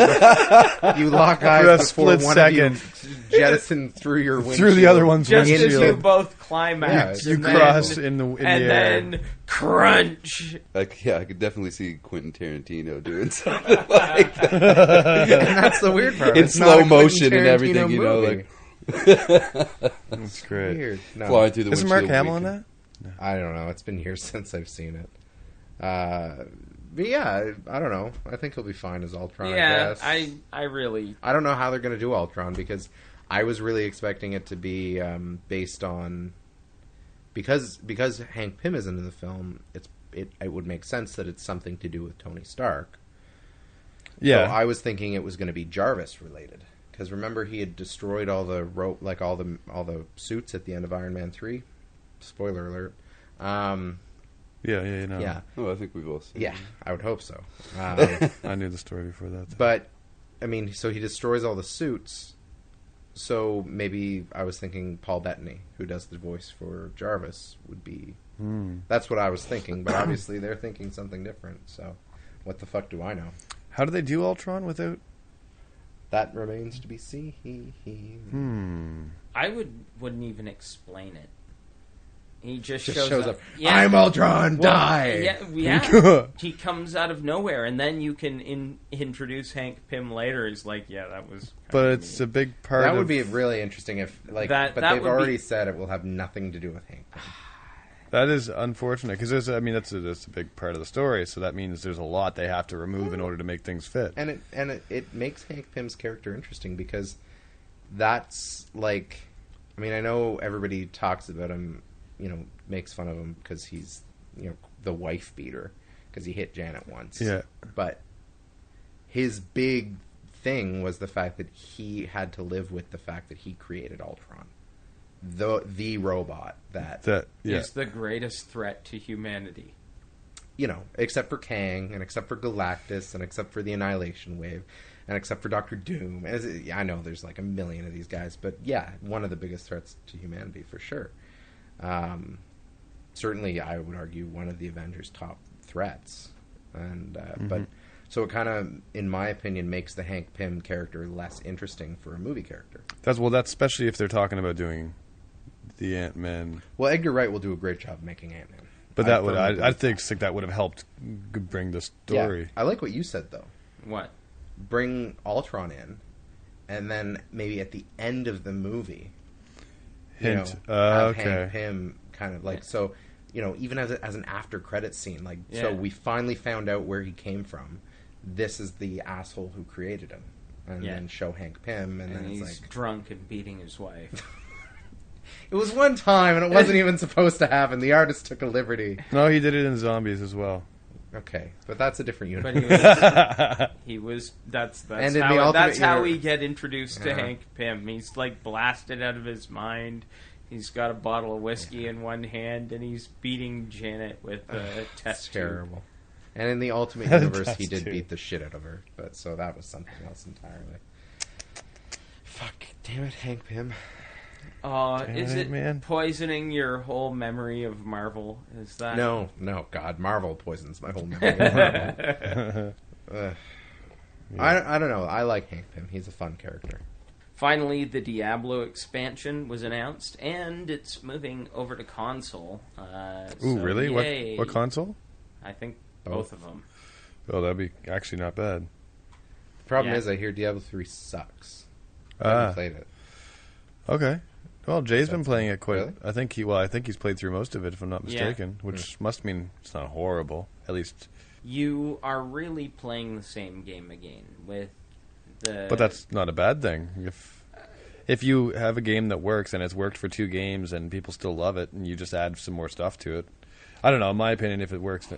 You lock eyes For a before split one second. of you jettison through your windshield. Through the other one's Just as you windshield. both climax. Yeah, You and then- cross in the and air. then crunch. I could definitely see Quentin Tarantino doing something like that. And that's the weird part. In It's not slow a Quentin motion and Tarantino everything, you know, movie. That's great. Weird. No. Flying through the Isn't windshield. Mark Hamill in winking. that? I don't know. It's been years since I've seen it. But yeah, I don't know. I think he'll be fine as Ultron. I Yeah, guess. I really... I don't know how they're going to do Ultron because I was really expecting it to be based on because Hank Pym isn't in the film. It would make sense that it's something to do with Tony Stark. Yeah. So I was thinking it was going to be Jarvis related because remember he had destroyed all the rope, like all the suits at the end of Iron Man 3. Spoiler alert. Yeah. Yeah, Oh, I think we've all seen yeah. I would hope so. I knew the story before that. But I mean, so he destroys all the suits. So maybe I was thinking Paul Bettany, who does the voice for Jarvis, would be. That's what I was thinking, but obviously they're thinking something different. So, what the fuck do I know? How do they do Ultron without... That remains to be seen. I wouldn't even explain it. He just Just shows up. I'm Ultron. Well, Die. Yeah. He comes out of nowhere, and then you can introduce Hank Pym later. He's like, yeah, that was. But it's a big part That of... would be really interesting if, like, That but would they've be- already said it will have nothing to do with Hank Pym. That is unfortunate, because that's a big part of the story, so that means there's a lot they have to remove in order to make things fit. And it makes Hank Pym's character interesting because that's like, I mean, I know everybody talks about him, you know, makes fun of him because he's, you know, the wife beater because he hit Janet once. Yeah. But his big thing was the fact that he had to live with the fact that he created Ultron, the robot that Is the greatest threat to humanity. you know, except for Kang, and except for Galactus, and except for the Annihilation Wave, and except for Doctor Doom. I know there's like a million of these guys, but yeah, one of the biggest threats to humanity for sure. Certainly, I would argue one of the Avengers' top threats. And but so it kind of, in my opinion, makes the Hank Pym character less interesting for a movie character. That's especially if they're talking about doing the Ant-Man. Well, Edgar Wright will do a great job making Ant-Man. But I think that. that would have helped bring the story. Yeah, I like what you said though. What? Bring Ultron in, and then maybe at the end of the movie, Hint. have Okay. Hank Pym kind of like so, you know, even as an after credit scene, like so we finally found out where he came from. This is the asshole who created him, and then show Hank Pym, and then he's it's like drunk and beating his wife. it was one time, and it wasn't even supposed to happen. The artist took a liberty. No, he did it in Zombies as well. Okay, but that's a different But universe. he was that's And in how the Ultimate that's how we Universe- get introduced to Yeah. Hank Pym. He's like blasted out of his mind. He's got a bottle of whiskey in one hand, and he's beating Janet with a test tube. Terrible. And in the Ultimate That's Universe, he did too. beat the shit out of her, but so that was something else entirely. Fuck, damn it, Hank Pym. Is it man. poisoning your whole memory of Marvel? Is that No, God, Marvel poisons my whole memory. of Marvel. I don't know. I like Hank Pym. He's a fun character. Finally, the Diablo expansion was announced, and it's moving over to console. Ooh, really? Yay. What console? I think both of them. Oh, that'd be actually not bad. The problem Yeah. is, I hear Diablo 3 sucks. I haven't played it. Okay. Well, Jay's been playing it quite. Really? I think he's played through most of it, if I'm not mistaken. Which must mean it's not horrible. At least. You are really playing the same game again with the. But that's not a bad thing. If you have a game that works and it's worked for 2 games and people still love it, and you just add some more stuff to it, I don't know. In my opinion, if it works,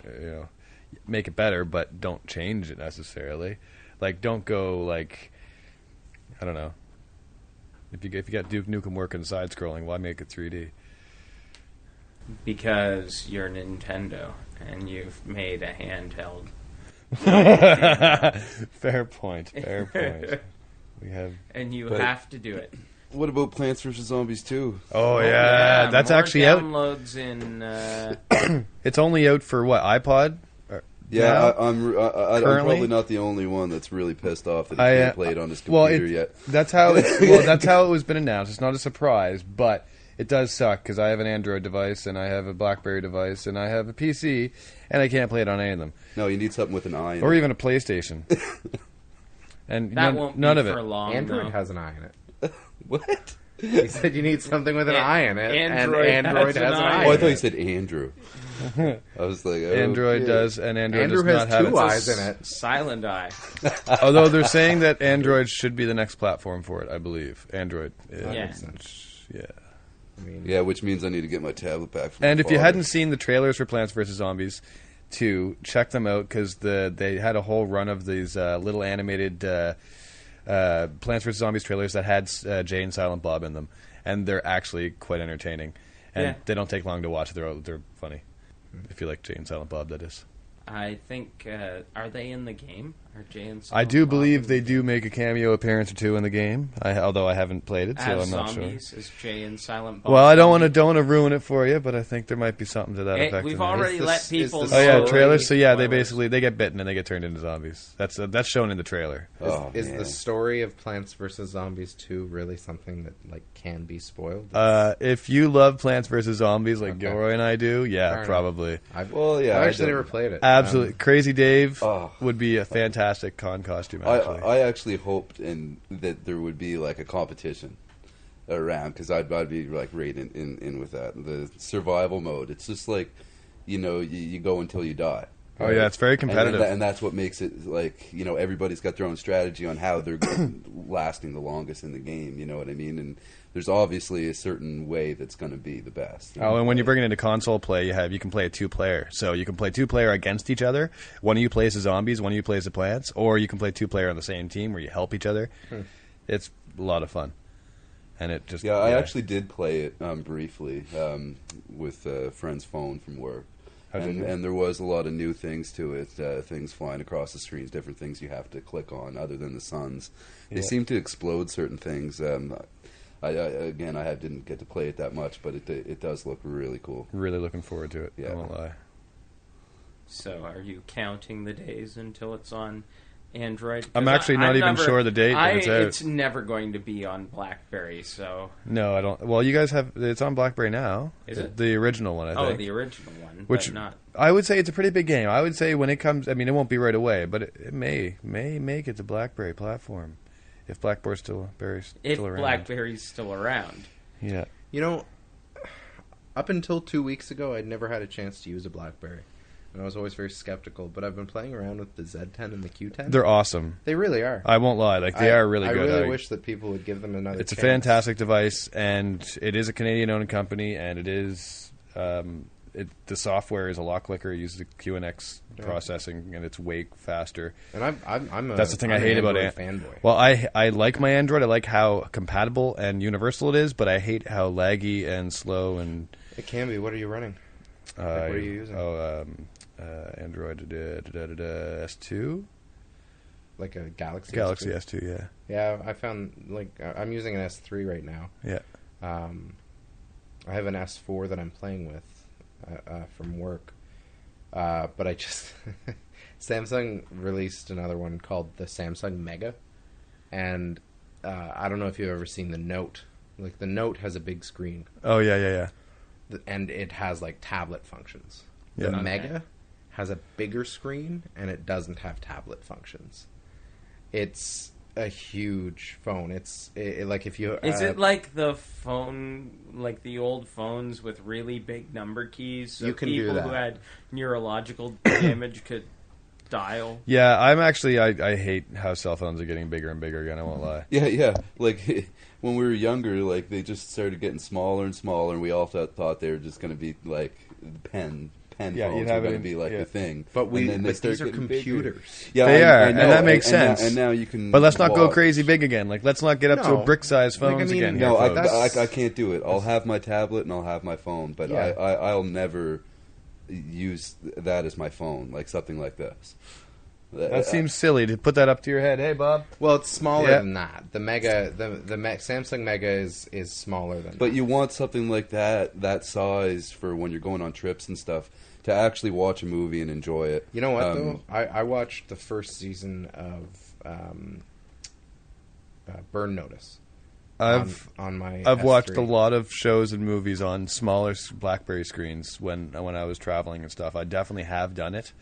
make it better, but don't change it necessarily. Like, don't go like, I don't know. If you got Duke Nukem working side scrolling, why make it 3D? Because you're Nintendo and you've made a handheld. Fair point. We have. And you But- have to do it. What about Plants vs. Zombies 2? Oh yeah, that's more actually out. downloads in. It's only out for what, iPod? Yeah, Now? I'm Currently? probably not the only one that's really pissed off that he can't play it on his Well, computer yet. that's how it was been announced. It's not a surprise, but it does suck because I have an Android device and I have a BlackBerry device and I have a PC and I can't play it on any of them, No, you need something with an eye in or it. even a PlayStation. And that won't none be of it. for long. Android though. has an eye in it. What? He said you need something with an eye in it, Android and Android has has an an eye eye. Oh, I in thought you it. said Andrew. I was like, oh, Android okay. does, and Android Andrew does has not have 2 it. eyes in it. Silent eye. Although they're saying that Android should be the next platform for it, I believe. Android. Yeah. Yeah. I mean, Yeah, which means I need to get my tablet back from And my if you father. hadn't seen the trailers for Plants vs. Zombies 2, check them out because they had a whole run of these little animated Plants vs. Zombies trailers that had Jay and Silent Bob in them. And they're actually quite entertaining. And they don't take long to watch. They're funny. If you like Jay and Silent Bob, that is. I think. Are they in the game? Are Jay and I Silent do Bob believe in they the do game? make a cameo appearance or 2 in the game. Although I haven't played it, so As I'm not sure. zombies, as Jay and Silent Bob. Well, I don't want to ruin it for you, but I think there might be something to that Hey, effect. we've in there. already Is let this- people. is Oh yeah, Sorry. trailers. So yeah, they Spoilers. basically they get bitten and they get turned into zombies. That's shown in the trailer. Oh, is man. the story of Plants vs. Zombies 2 really something that can be spoiled? If you love Plants vs Zombies like Okay. Gilroy and I do, yeah, Fair enough. probably. I've I actually don't- never played it. Absolutely, Crazy Dave Oh. would be a fantastic con costume. Actually, I actually hoped that there would be like a competition around because I'd be like right in with that. The survival mode, it's just like you go until you die. oh yeah, it's very competitive. And that's what makes it like everybody's got their own strategy on how they're lasting the longest in the game. You know what I mean? And there's obviously a certain way that's going to be the best. Oh, and when you bring it into console play, you can play a 2-player. So you can play 2-player against each other. One of you plays the zombies, one of you plays the plants, or you can play 2-player on the same team where you help each other. It's a lot of fun, and it just I actually did play it briefly with a friend's phone from work. And there was a lot of new things to it, things flying across the screens, different things you have to click on other than the suns. They seem to explode certain things. I didn't get to play it that much, but it does look really cool. Really looking forward to it. Yeah. I won't lie. So, are you counting the days until it's on Android? I'm 'Cause actually not even sure the date that it's out. It's never going to be on BlackBerry. So, No, I don't. Well, you guys have it's on BlackBerry now. Is it? The original one? I think. the original one, Which but not. I would say it's a pretty big game. I would say when it comes, I mean, it won't be right away, but it may make it to BlackBerry platform if BlackBerry's still If around. BlackBerry's still around. Yeah. Up until 2 weeks ago, I'd never had a chance to use a BlackBerry. And I was always very skeptical, but I've been playing around with the Z10 and the Q10. They're awesome. They really are. I won't lie. Like they are really I good. really wish that people would give them another It's a chance. fantastic device, and it is a Canadian-owned company, and it is the software is a lot quicker. It uses the QNX processing, and it's way faster. And I'm That's the thing I hate about it. Fanboy. Well, I like my Android. I like how compatible and universal it is, but I hate how laggy and slow and. It can be. What are you running? What are you using? Android S2, Like a Galaxy Galaxy S2? S2. Yeah. Yeah, I found I'm using an S3 right now. Yeah. I have an S4 that I'm playing with from work, but I just Samsung released another one called the Samsung Mega, and I don't know if you've ever seen the Note. Like the Note has a big screen. Oh yeah. And it has like tablet functions. Yeah. The Mega has a bigger screen and it doesn't have tablet functions. It's a huge phone. It's like if you is it like the phone, like the old phones with really big number keys? So you can people do that. who had neurological damage could dial. Yeah, I'm actually I hate how cell phones are getting bigger and bigger again. I won't lie. Yeah. Like when we were younger, like they just started getting smaller and smaller, and we all thought they were just going to be like pen Yeah, phones you'd were have going it to be in- like yeah. the thing. But And then they but start these are getting bigger. computers. Yeah, They are, I and know, that makes sense. And now you can. But let's not go walk. crazy big again. Like, let's not get up to No. a brick-sized Like, I phones mean, again. No, here, I, folks. I can't do it. I'll have my tablet and I'll have my phone, but Yeah. I'll never use that as my phone, like something like this. That seems silly to put that up to your head. Hey, Bob. Well, it's smaller Yeah. than that. The Mega, Samsung Mega is smaller than. But you want something like that size for when you're going on trips and stuff to actually watch a movie and enjoy it. You know what though? I watched the first season of Burn Notice. On my I've watched S3. a lot of shows and movies on smaller BlackBerry screens when I was traveling and stuff. I definitely have done it,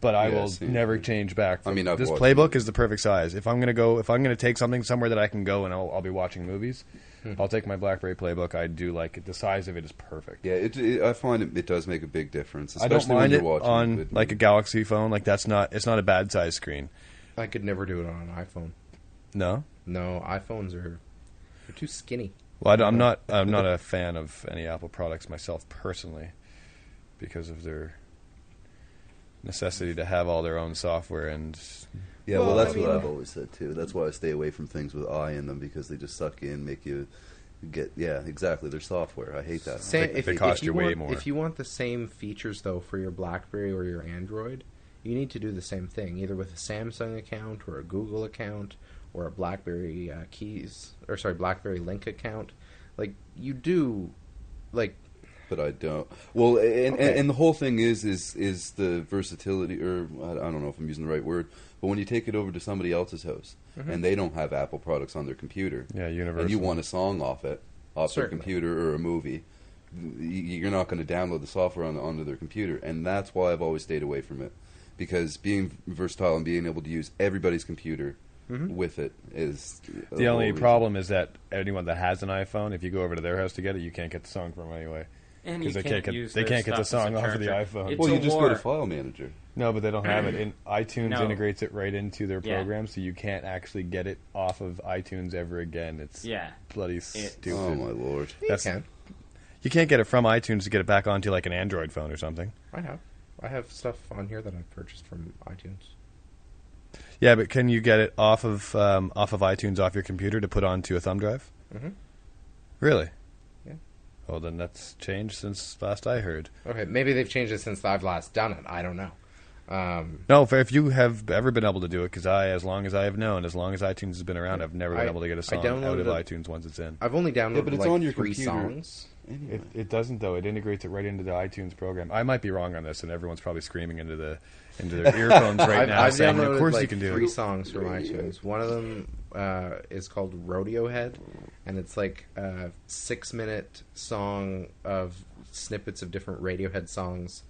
but I Yeah, will see. never change back. I mean, I've this watched playbook it. is the perfect size. If I'm gonna take something somewhere that I can go and I'll be watching movies, I'll take my BlackBerry playbook. I do like it. The size of it is perfect. Yeah, I find it does make a big difference, I don't especially when mind you're it watching on with- like a Galaxy phone. Like it's not a bad size screen. I could never do it on an iPhone. No. No, iPhones are they're too skinny. Well, I'm not a fan of any Apple products myself personally, because of their necessity to have all their own software and. Yeah, well, Well, that's I what mean- I've always said too. That's why I stay away from things with I in them because they just suck in, make you get. Yeah, exactly. They're software. I hate that. They cost you way more. If you want the same features though for your BlackBerry or your Android, you need to do the same thing, either with a Samsung account or a Google account or a BlackBerry BlackBerry Link account. Like you do, like. But I don't. Well, and, Okay. and the whole thing is the versatility, or I don't know if I'm using the right word, but when you take it over to somebody else's house and they don't have Apple products on their computer, Yeah, universal. and you want a song off their Certainly. computer or a movie, you're not going to download the software onto their computer, and that's why I've always stayed away from it, because being versatile and being able to use everybody's computer with it is The only problem is that anyone that has an iPhone, if you go over to their house to get it, you can't get the song from them anyway. And you Because they can't can't use get their the stuff as song a off of the charger. iPhone. It's Well, you a just go war. to File Manager. No, but they don't have it. iTunes No. integrates it right into their Yeah. program, so you can't actually get it off of iTunes ever again. It's Yeah. bloody stupid. Oh my lord! You can. You can't get it from iTunes to get it back onto like an Android phone or something. I have stuff on here that I've purchased from iTunes. Yeah, but can you get it off of iTunes off your computer to put onto a thumb drive? Mhm. Really? Yeah. Well, then that's changed since last I heard. Okay, maybe they've changed it since I've last done it. I don't know. No, if you have ever been able to do it, because as long as I have known, as long as iTunes has been around, I've never been able to get a song out of downloaded it. iTunes once it's in. I've only downloaded but it's like on your 3 computer. songs. Anyway. It doesn't though. It integrates it right into the iTunes program. I might be wrong on this, and everyone's probably screaming into their earphones right now, I've saying, downloaded "Of course like you can do 3 it." songs from iTunes. One of them is called Rodeo Head, and it's like a 6-minute song of snippets of different Radiohead songs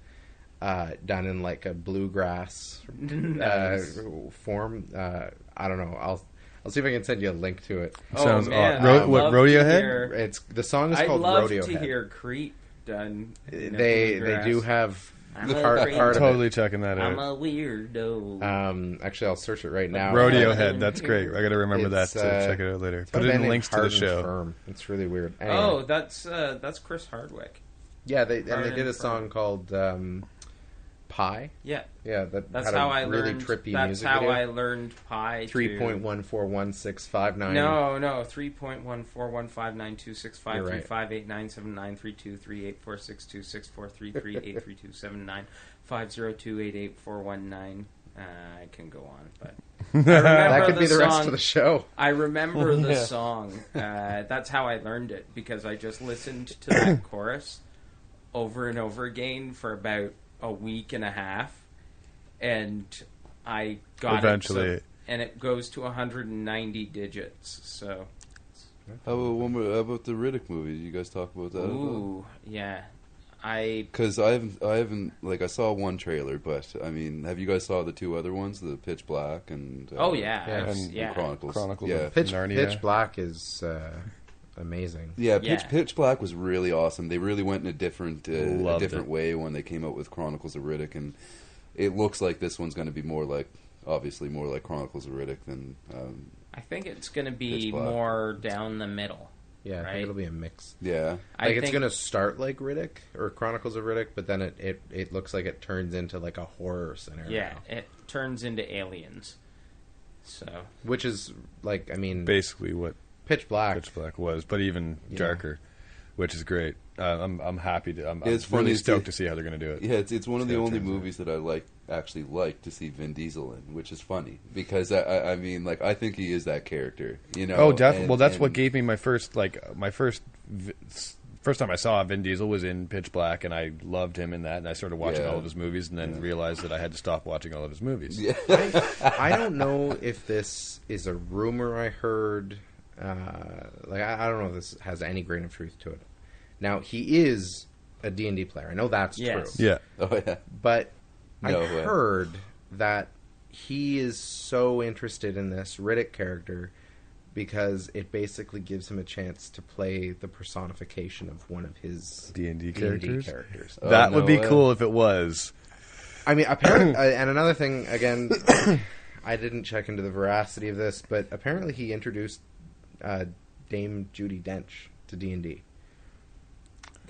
done in like a bluegrass Nice. form. I don't know. I'll see if I can send you a link to it. Sounds man, odd. I'd What, love to Radiohead? hear- It's the song is I'd called love Rodeo to Head. hear Creep done. in a They bluegrass. do have I'm a part creep. of it. Totally checking that I'm out. a weirdo. Actually, I'll search it right now. Radiohead, that's great. I got to remember It's, that to check it out later. It's Put by a it in band the named links to the Hard and show. Firm. It's really weird. Anyway. Oh, that's Chris Hardwick. Yeah, they Hard did and a song called Pi. Yeah, Yeah, that's had a how I really learned. trippy That's music how video. I learned Pi. 3.141659. No, 3.1415926535897932384626433832795328427953283279 502884195028841950288419502884195 I can go on, but that could be the rest of the show. I remember the song. That's how I learned it, because I just listened to that chorus over and over again for about a week and a half, and I got eventually. it. And it goes to 190 digits. So, How about the Riddick movie? Did you guys talk about that? Ooh, yeah. Because I haven't like, I saw one trailer, but I mean, have you guys saw the two other ones, the Pitch Black and and Chronicles? Chronicles Yeah. of Pitch Narnia. Black is amazing. Yeah, Yeah. Pitch Black was really awesome. They really went in a different Loved it. way when they came out with Chronicles of Riddick, and it looks like this one's going to be more like Chronicles of Riddick than. I think it's going to be Pitch Black. more down the middle. Yeah, I Right? think it'll be a mix. Yeah, I It's think going to start like Riddick or Chronicles of Riddick, but then it looks like it turns into like a horror scenario. Yeah, it turns into aliens. So Which is like, I mean, Basically what Pitch Black. Pitch Black was, but even darker, which is great. I'm happy to. I'm It's funny really to stoked see- to see how they're going to do it. yeah. It's one of See the how it only turns out. movies that I actually like to see Vin Diesel in, which is funny because I mean, like, I think he is that character. You know. Oh, definitely. Well, that's what and- gave me my first time I saw Vin Diesel was in Pitch Black, and I loved him in that. And I started watching Yeah. all of his movies, and then realized that I had to stop watching all of his movies. Yeah. I don't know if this is a rumor I heard. I don't know if this has any grain of truth to it. Now, he is a D&D player. I know that's Yes. true. Yeah. Oh yeah. But No I way. heard that he is so interested in this Riddick character because it basically gives him a chance to play the personification of one of his D&D D&D characters? Oh, That no would be way. cool if it was. I mean, apparently, and another thing, again, I didn't check into the veracity of this, but apparently he introduced Dame Judi Dench to D&D.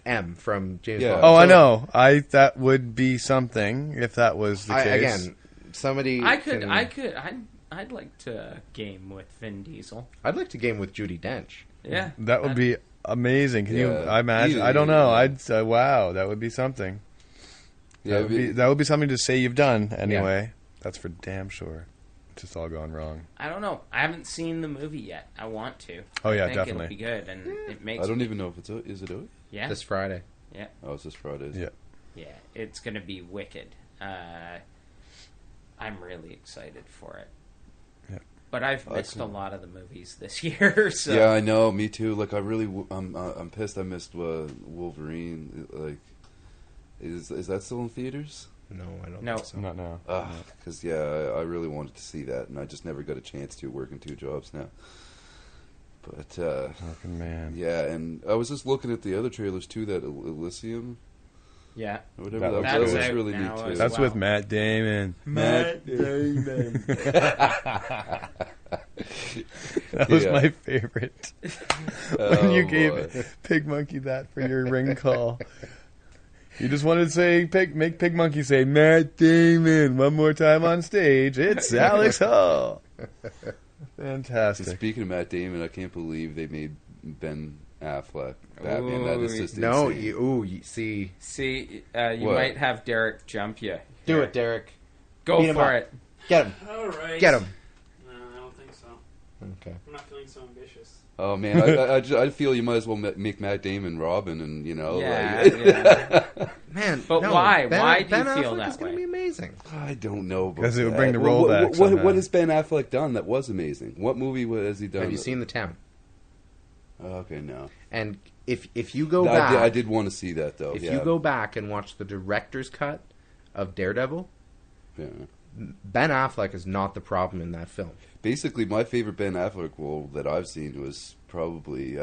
M from James Yeah. Bond. Oh, I So, know. That would be something if that was the case. Again, somebody I'd like to game with Vin Diesel. I'd like to game with Judi Dench. Yeah. That would be amazing. Can you Yeah. imagine? I don't know. I'd say, wow, that would be something. Yeah. That would be something to say you've done anyway. That's for damn sure. It's just all gone wrong. I don't know. I haven't seen the movie yet. I want to. Oh, yeah, I think definitely. it'll be good, and it makes. I don't even know if it's is it out? Yeah. This Friday. Yeah. Oh, it's this Friday. Yeah. Yeah. It's gonna be wicked. I'm really excited for it. Yeah. But I've missed a lot of the movies this year. So. Yeah, I know. Me too. Like, I'm pissed. I missed Wolverine. Like, is that still in theaters? No, I don't No. think so. Not now. Because I really wanted to see that, and I just never got a chance to, working two jobs now. But Fucking man. yeah, and I was just looking at the other trailers too. That Elysium, Yeah. or whatever That that looks was good. really Now neat too. as That's well. with Matt Damon. Matt Damon. That was Yeah. my favorite. When Oh, you gave boy. PigMonkey that for your ring call. You just wanted to say, make PigMonkey say, Matt Damon, one more time on stage. It's Alex Hall. And Fantastic. speaking of Matt Damon, I can't believe they made Ben Affleck Batman. That is just No, insane. you see. See, you What? might have Derek jump you. Do Here. it, Derek. Go Beat him for up. it. Get him. All right. Get him. No, I don't think so. Okay. I'm not feeling so ambitious. Oh man, I feel you might as well make Matt Damon Robin, and Yeah, like, yeah. Man, But no, why? Ben, Why do Ben you feel Affleck that is going way? to be amazing. I don't know about 'Cause it would that. bring the role back somehow. What has Ben Affleck done that was amazing? What movie has he done? Have you seen The Town? Okay, no. And if you go I back, did want to see that though. if yeah. you go back and watch the director's cut of Daredevil, Yeah. Ben Affleck is not the problem in that film. Basically, my favorite Ben Affleck role that I've seen was probably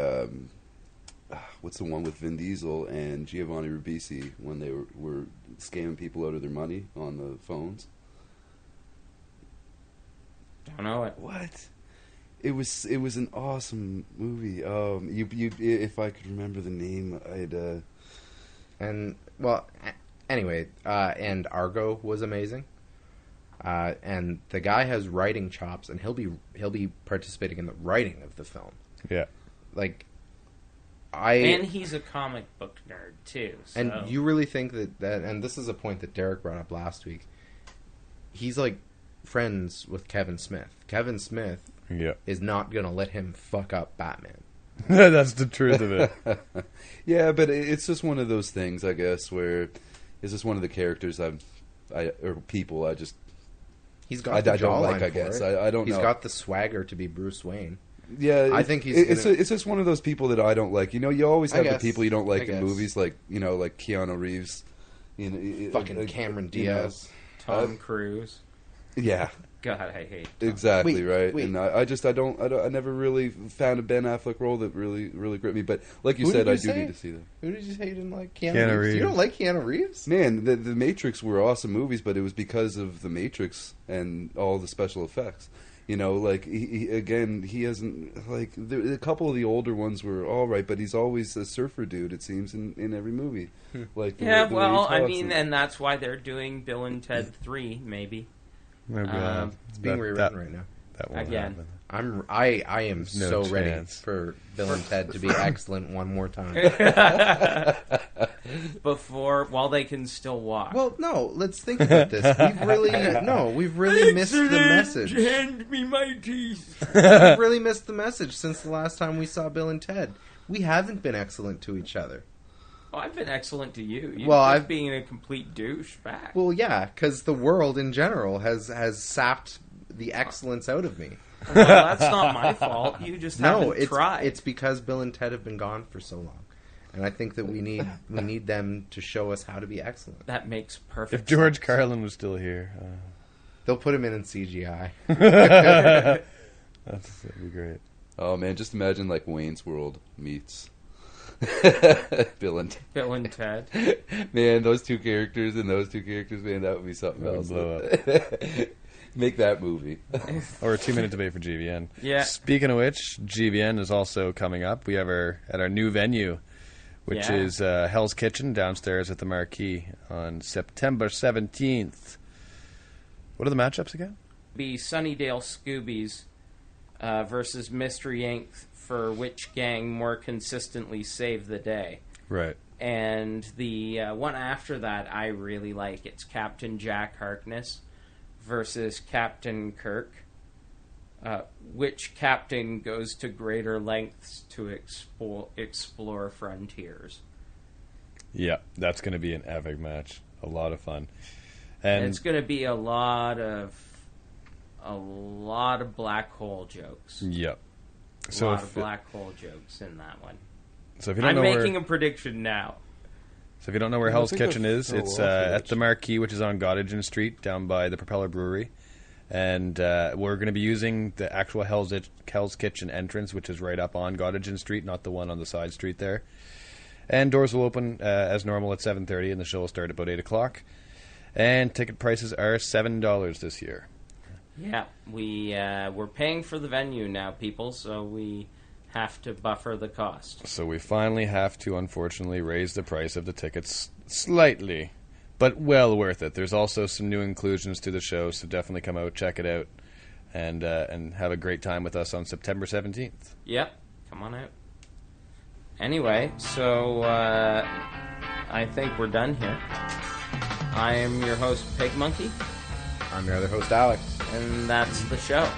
what's the one with Vin Diesel and Giovanni Ribisi when they were scamming people out of their money on the phones. Don't know it. What? It was an awesome movie. You if I could remember the name, I'd. And well, anyway, and Argo was amazing. And the guy has writing chops, and he'll be participating in the writing of the film. Yeah. Like, And he's a comic book nerd too. So. and you really think that and this is a point that Derek brought up last week. He's like friends with Kevin Smith. Kevin Smith Yeah. is not going to let him fuck up Batman. That's the truth of it. Yeah, but it's just one of those things, I guess, where it's just one of the characters or people I just He's got the I don't jawline like. I for guess it. I don't know. He's got the swagger to be Bruce Wayne. Yeah, I think it's just one of those people that I don't like. You know, you always I have guess. the people you don't I like in guess. movies, like like Keanu Reeves. Fucking Cameron Diaz. Tom Cruise. Yeah, God, I hate Tom. exactly Wait, right. wait. And I never really found a Ben Affleck role that really gripped me. But like you Who said, did you I do say? need to see that. Who did you say you didn't like? Keanu Keanu Reeves. Reeves. You don't like Keanu Reeves? Man, the Matrix were awesome movies, but it was because of the Matrix and all the special effects. Like he hasn't like a couple of the older ones were all right, but he's always a surfer dude. It seems in every movie. Like the way he talks and that's why they're doing Bill and Ted 3, maybe. Oh, God. It's being rewritten right now. That won't Again. happen. I am no so ready chance. for Bill and Ted to be excellent one more time. While they can still walk. Well, no, let's think about this. We've really missed the message. Hand me my teeth. We've really missed the message since the last time we saw Bill and Ted. We haven't been excellent to each other. Well, I've been excellent to you. You've Well, just I've- being a complete douche back. Well, yeah, because the world in general has sapped the excellence out of me. Well, that's not my fault. You just No, haven't tried. it's because Bill and Ted have been gone for so long, and I think that we need them to show us how to be excellent. That makes perfect If George sense. Carlin was still here, They'll put him in CGI. that'd be great. Oh man, just imagine like Wayne's World meets Bill and Bill and Ted. man, those two characters, man, that would be something That would else. blow Make that movie. Or 2 minute debate for GVN. Yeah. Speaking of which, GVN is also coming up. We have our new venue, which Yeah. is Hell's Kitchen downstairs at the Marquee on September 17th. What are the matchups again? Be Sunnydale Scoobies versus Mystery Inc. for which gang more consistently saved the day. Right. And the one after that I really like. It's Captain Jack Harkness versus Captain Kirk. Which captain goes to greater lengths to explore frontiers? Yeah, that's going to be an epic match. A lot of fun. And it's going to be a lot of black hole jokes. Yep. A lot of black hole jokes in that one. So if you don't I'm know making a prediction now. So if you don't know where I Hell's think Kitchen I've- is, oh, it's well, I'll at the Marquee, which is on Gottingen Street, down by the Propeller Brewery. And we're going to be using the actual Hell's Kitchen entrance, which is right up on Gottingen Street, not the one on the side street there. And doors will open as normal at 7:30, and the show will start about 8 o'clock. And ticket prices are $7 this year. Yeah, we're paying for the venue now, people, so we have to buffer the cost. So we finally have to, unfortunately, raise the price of the tickets slightly, but well worth it. There's also some new inclusions to the show, so definitely come out, check it out, and have a great time with us on September 17th. Yep, come on out. Anyway, so I think we're done here. I am your host, PigMonkey, I'm your other host, Alex. and that's the show.